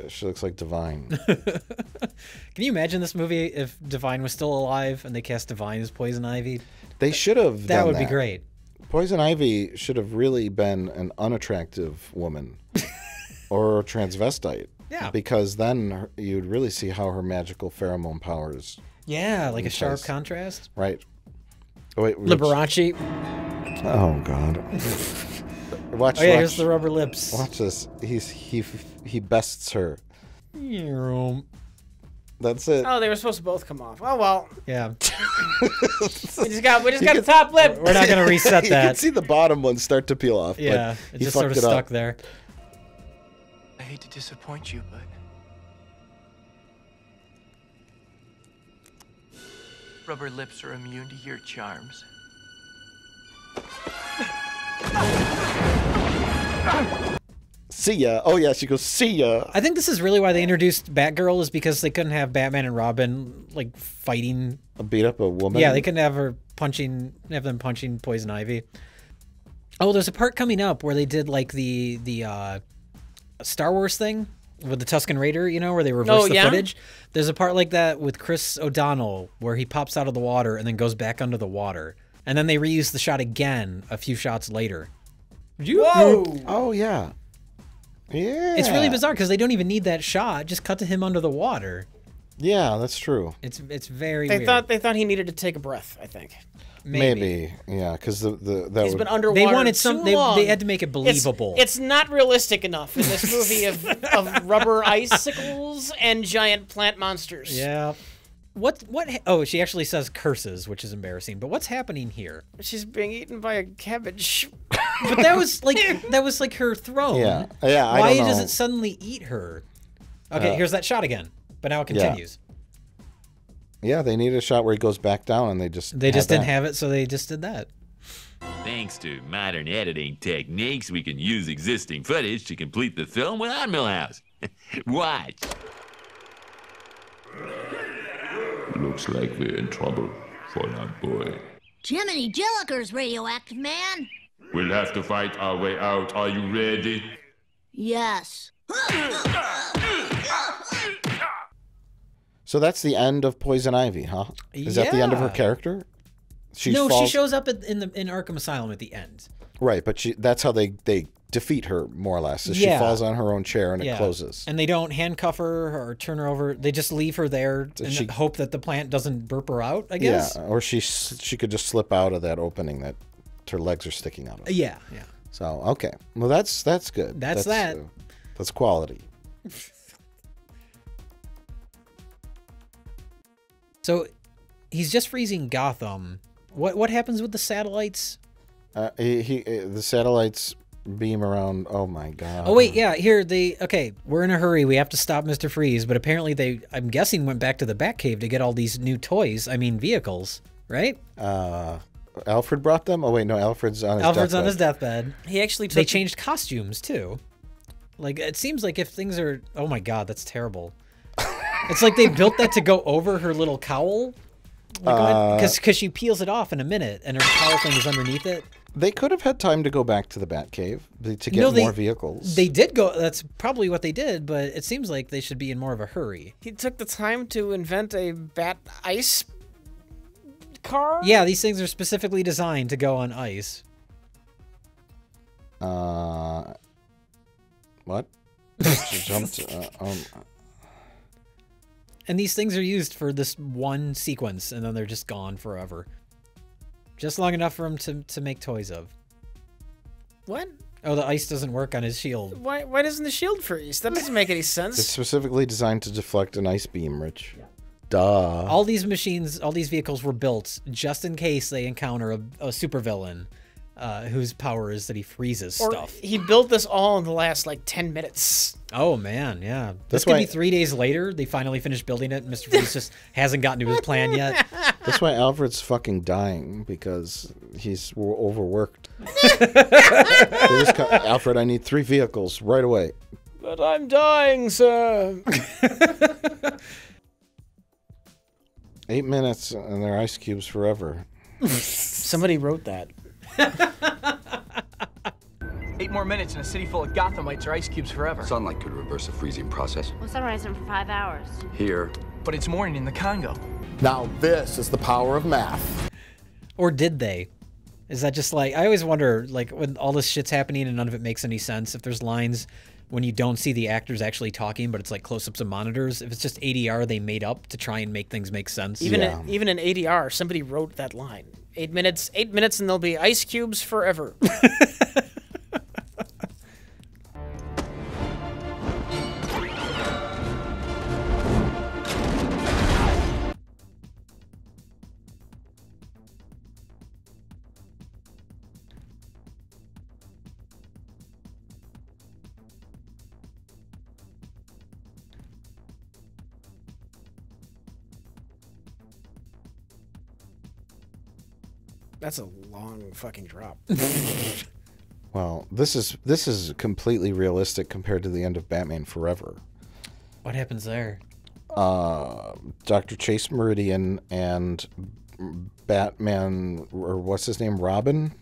she looks like Divine. Can you imagine this movie if Divine was still alive and they cast Divine as Poison Ivy? They should have That done would be great. Poison Ivy should have really been an unattractive woman or a transvestite. Yeah. Because then you'd really see how her magical pheromone powers. Yeah, like a sharp contrast. Right. Oh, wait, Liberace. Oh, God. Watch, here's the rubber lips. Watch this. He bests her. That's it. Oh, they were supposed to both come off. Oh well. Yeah. we just got the top lip. We're not gonna reset that. You can see the bottom one start to peel off. Yeah, but it just sort of stuck there. I hate to disappoint you, but rubber lips are immune to your charms. See ya. Oh yeah, she goes, see ya. I think this is really why they introduced Batgirl, is because they couldn't have Batman and Robin like fighting. Beat up a woman. Yeah, they couldn't have them punching Poison Ivy. Oh, there's a part coming up where they did like the Star Wars thing with the Tusken Raider, you know, where they reverse the footage. There's a part like that with Chris O'Donnell where he pops out of the water and then goes back under the water. And then they reuse the shot again a few shots later. Whoa! Oh, yeah. Yeah. It's really bizarre because they don't even need that shot. Just cut to him under the water. Yeah, that's true. It's very They weird. thought he needed to take a breath, I think. Maybe. Yeah, because that He's been underwater They wanted too they long. had to make it believable. It's not realistic enough in this movie of rubber icicles and giant plant monsters. Yeah. What? Oh, she actually says curses, which is embarrassing. But what's happening here? She's being eaten by a cabbage. But that was like her throne. Yeah. Yeah. I Why don't does know. it suddenly eat her? Okay, here's that shot again. But now it continues. Yeah, they needed a shot where he goes back down, and they just didn't have it, so they just did that. Thanks to modern editing techniques, we can use existing footage to complete the film without Millhouse. Watch. Looks like we're in trouble for that boy. Jiminy Jillikers, radioactive man. We'll have to fight our way out. Are you ready? Yes. So that's the end of Poison Ivy, huh? Is that the end of her character? She shows up in Arkham Asylum at the end. Right, but that's how they defeat her, more or less. Is She falls on her own chair and it closes. And they don't handcuff her or turn her over. They just leave her there and hope that the plant doesn't burp her out, I guess. Yeah, or she could just slip out of that opening that her legs are sticking out of. Yeah. So, okay. Well, that's good. That's quality. So, he's just freezing Gotham. What happens with the satellites? The satellites beam around. Oh my god. Oh wait, yeah. Here we're in a hurry. We have to stop Mr. Freeze. But apparently I'm guessing, went back to the Batcave to get all these new toys. I mean, vehicles, right? Alfred brought them. Oh wait, no. Alfred's on his deathbed. He actually they changed costumes too. Like, it seems like if things are. Oh my god, that's terrible. It's like they built that to go over her little cowl. Because she peels it off in a minute, and her cowl thing is underneath it. They could have had time to go back to the Batcave to get more vehicles. They did go. That's probably what they did, but it seems like they should be in more of a hurry. He took the time to invent a bat ice car? Yeah, these things are specifically designed to go on ice. What? She jumped. And these things are used for this one sequence, and then they're just gone forever. Just long enough for him to make toys of. What? Oh, the ice doesn't work on his shield. Why doesn't the shield freeze? That doesn't make any sense. It's specifically designed to deflect an ice beam, Rich. Yeah. Duh. All these machines, all these vehicles were built just in case they encounter a supervillain. whose power is that he freezes stuff. He built this all in the last, like, 10 minutes. Oh, man, yeah. This could be 3 days later. They finally finished building it. Mr. Freeze just hasn't gotten to his plan yet. That's why Alfred's fucking dying, because he's overworked. Alfred, I need 3 vehicles right away. But I'm dying, sir. 8 minutes and they're ice cubes forever. Somebody wrote that. 8 more minutes in a city full of Gothamites or ice cubes forever. Sunlight could reverse the freezing process. Well, sunrise in for 5 hours. Here. But it's morning in the Congo. Now this is the power of math. Or did they? Is that just like, I always wonder, like, when all this shit's happening and none of it makes any sense, if there's lines when you don't see the actors actually talking, but it's like close-ups of monitors, if it's just ADR they made up to try and make things make sense. Even in ADR, somebody wrote that line. 8 minutes, and there'll be ice cubes forever. That's a long fucking drop. Well, this is completely realistic compared to the end of Batman Forever. What happens there? Dr. Chase Meridian and Batman, or what's his name, Robin?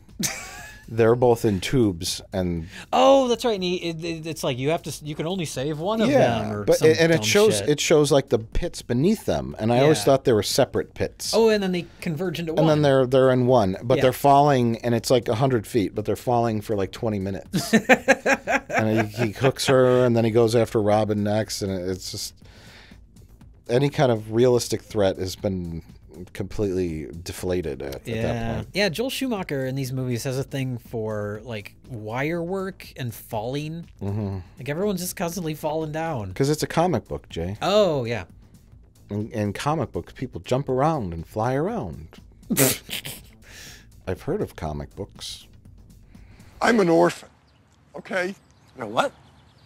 They're both in tubes, and oh, that's right. And it's like you can only save one of them, or but some and dumb shit. it shows like the pits beneath them, and I always thought they were separate pits. Oh, and then they converge into one. And then they're in one, but they're falling, and it's like 100 feet, but they're falling for like 20 minutes. And he hooks her, and then he goes after Robin next, and it's just any kind of realistic threat has been completely deflated at that point. Yeah, Joel Schumacher in these movies has a thing for like wire work and falling. Like everyone's just constantly falling down. Because it's a comic book, Jay. Oh, yeah. In comic books, people jump around and fly around. I've heard of comic books. I'm an orphan, okay? You're what?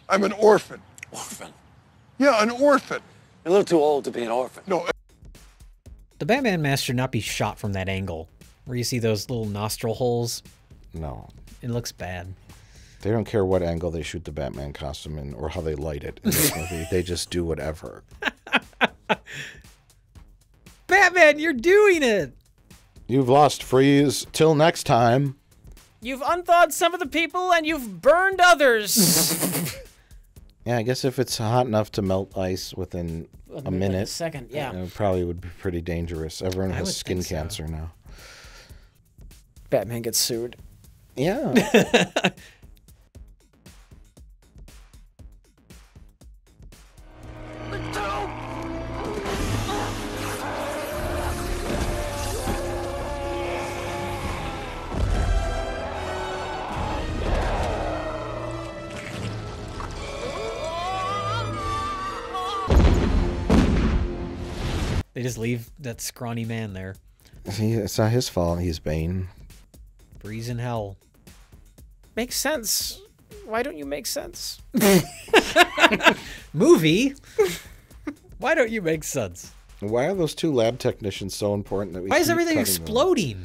I'm an orphan. Orphan? Yeah, an orphan. You're a little too old to be an orphan. No. The Batman mask should not be shot from that angle, where you see those little nostril holes. No. It looks bad. They don't care what angle they shoot the Batman costume in or how they light it in this movie. They just do whatever. Batman, you're doing it! You've lost, Freeze. Till next time. You've unthawed some of the people, and you've burned others. Yeah, I guess if it's hot enough to melt ice within a minute, like a second, yeah, it probably would be pretty dangerous. Everyone has skin cancer now. Batman gets sued. Yeah. They just leave that scrawny man there. It's not his fault. He's Bane. Breeze in hell. Makes sense. Why don't you make sense? Movie? Why don't you make sense? Why are those 2 lab technicians so important that we Why is keep everything cutting exploding?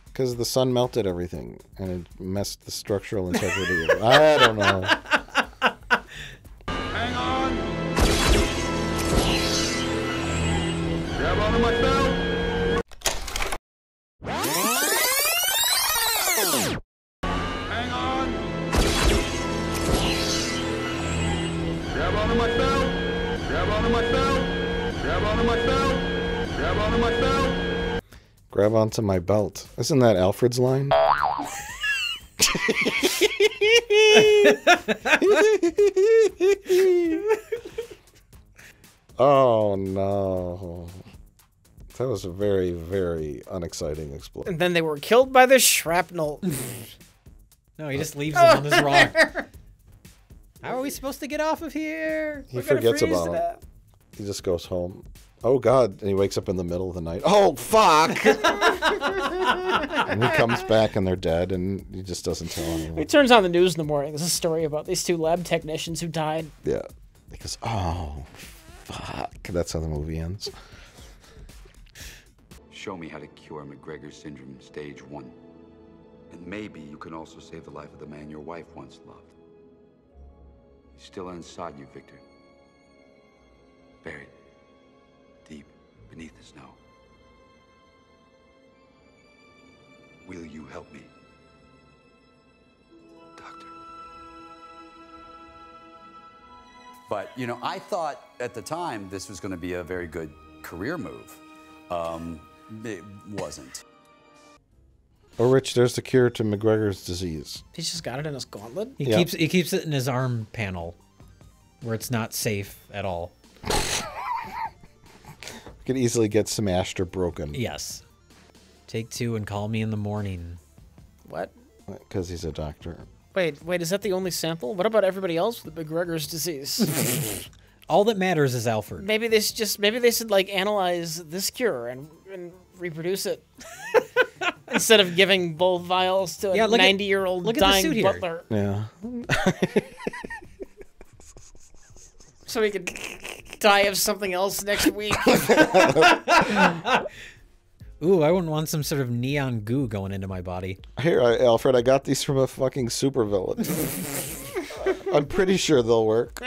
Because the sun melted everything and it messed the structural integrity of it. I don't know. Hang on. Grab onto my belt. Hang on. Grab onto my belt. Grab onto my belt. Grab onto my belt. Grab onto my belt. Grab onto my belt. Isn't that Alfred's line? Oh no. That was a very, very unexciting explosion. And then they were killed by the shrapnel. No, he just leaves them on this rock. How are we supposed to get off of here? He forgets about him. He just goes home. Oh God, and he wakes up in the middle of the night. Oh fuck! And he comes back and they're dead, and he just doesn't tell anyone. He turns on the news in the morning. There's a story about these 2 lab technicians who died. Yeah. He goes, oh, fuck. That's how the movie ends. Show me how to cure McGregor syndrome stage 1. And maybe you can also save the life of the man your wife once loved. He's still inside you, Victor. Buried deep beneath the snow. Will you help me? But, you know, I thought at the time this was going to be a very good career move. It wasn't. Oh, Rich, there's the cure to McGregor's disease. He's just got it in his gauntlet. He keeps it in his arm panel, where it's not safe at all. Could easily get smashed or broken. Yes. Take 2 and call me in the morning. What? Because he's a doctor. Wait, is that the only sample? What about everybody else with McGregor's disease? All that matters is Alfred. Maybe they should like analyze this cure and reproduce it instead of giving both vials to a 90-year-old dying butler. Yeah. So he could die of something else next week. Ooh, I wouldn't want some sort of neon goo going into my body. Here, Alfred, I got these from a fucking supervillain. I'm pretty sure they'll work.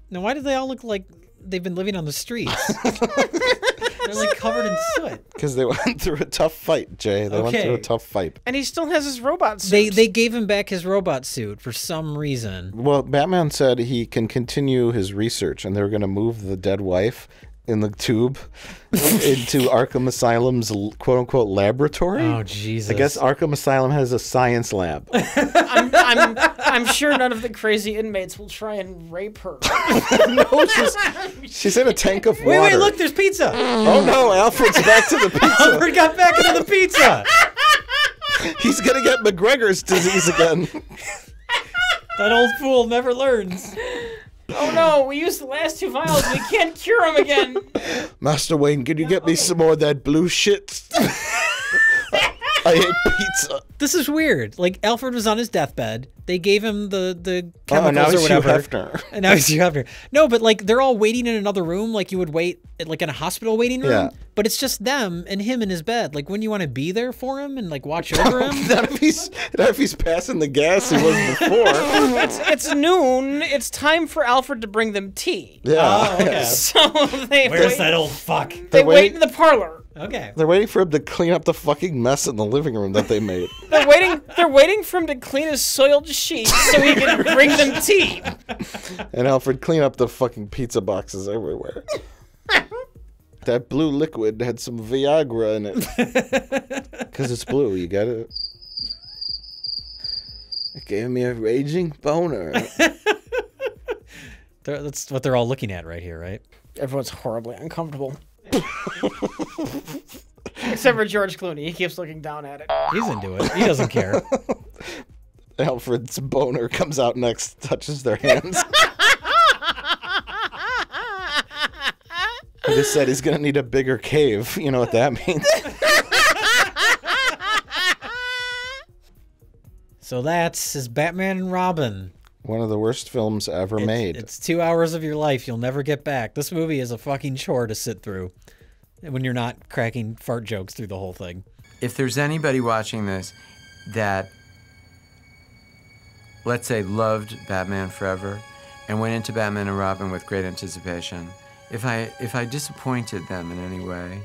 Now, why do they all look like they've been living on the streets? They're like covered in soot. Because they went through a tough fight, Jay. They went through a tough fight. And he still has his robot suit. They gave him back his robot suit for some reason. Well, Batman said he can continue his research, and they were going to move the dead wife in the tube into Arkham Asylum's quote-unquote laboratory. Oh, Jesus. I guess Arkham Asylum has a science lab. I'm sure none of the crazy inmates will try and rape her. No, she's in a tank of water. Wait, look, there's pizza. Oh, no, Alfred's back to the pizza. Alfred got back into the pizza. He's going to get McGregor's disease again. That old fool never learns. Oh no, we used the last 2 vials. We can't cure him again. Master Wayne, can you get me some more of that blue shit? I hate pizza. This is weird. Like, Alfred was on his deathbed. They gave him the chemicals now he's or whatever. Hugh Hefner. And now he's Hugh Hefner. No, but like they're all waiting in another room, like you would wait like in a hospital waiting room. Yeah. But it's just them and him in his bed. Like, wouldn't you want to be there for him and like watch over him? Not if he's passing the gas he was before. It's noon. It's time for Alfred to bring them tea. Yeah. Oh, okay. So they Where's that old fuck? They wait in the parlor. Okay. They're waiting for him to clean up the fucking mess in the living room that they made. They're waiting for him to clean his soiled sheets so he can bring them tea. And Alfred clean up the fucking pizza boxes everywhere. That blue liquid had some Viagra in it. Because it's blue, you get it? It gave me a raging boner. That's what they're all looking at right here, right? Everyone's horribly uncomfortable. Except for George Clooney. He keeps looking down at it. He's into it. He doesn't care. Alfred's boner comes out next, touches their hands. He just said he's going to need a bigger cave. You know what that means. So that's his Batman and Robin. One of the worst films ever made. It's 2 hours of your life you'll never get back. This movie is a fucking chore to sit through when you're not cracking fart jokes through the whole thing. If there's anybody watching this that, let's say, loved Batman Forever and went into Batman and Robin with great anticipation, if I disappointed them in any way,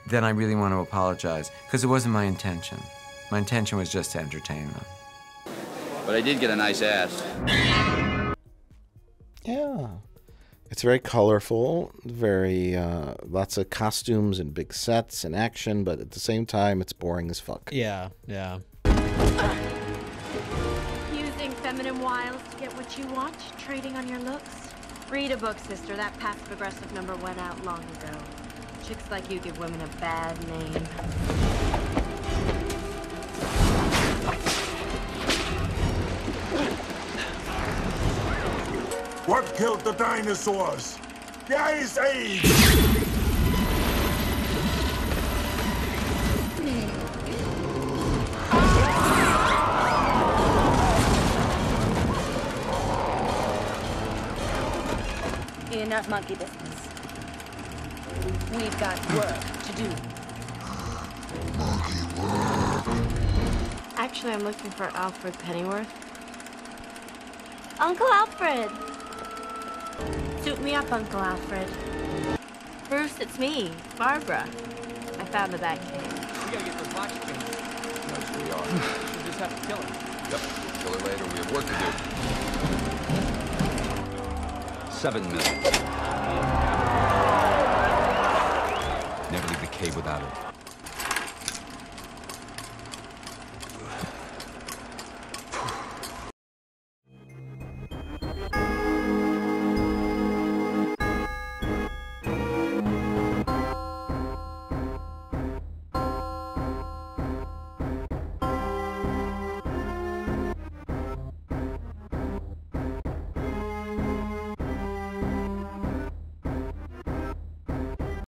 then I really want to apologize, because it wasn't my intention. My intention was just to entertain them. But I did get a nice ass. Yeah. It's very colorful, very, lots of costumes and big sets and action, but at the same time, it's boring as fuck. Yeah, yeah. Using feminine wiles to get what you want, trading on your looks. Read a book, sister. That passive-aggressive number went out long ago. Chicks like you give women a bad name. What killed the dinosaurs? The Ice Age! enough monkey business. We've got work to do. Actually, I'm looking for Alfred Pennyworth. Uncle Alfred! Suit me up, Uncle Alfred. Bruce, it's me, Barbara. I found the Bat cave. We gotta get those box chains. Yes, we are. We'll just have to kill her. Yep, we'll kill her later. We have work to do. 7 minutes. Never leave the cave without it.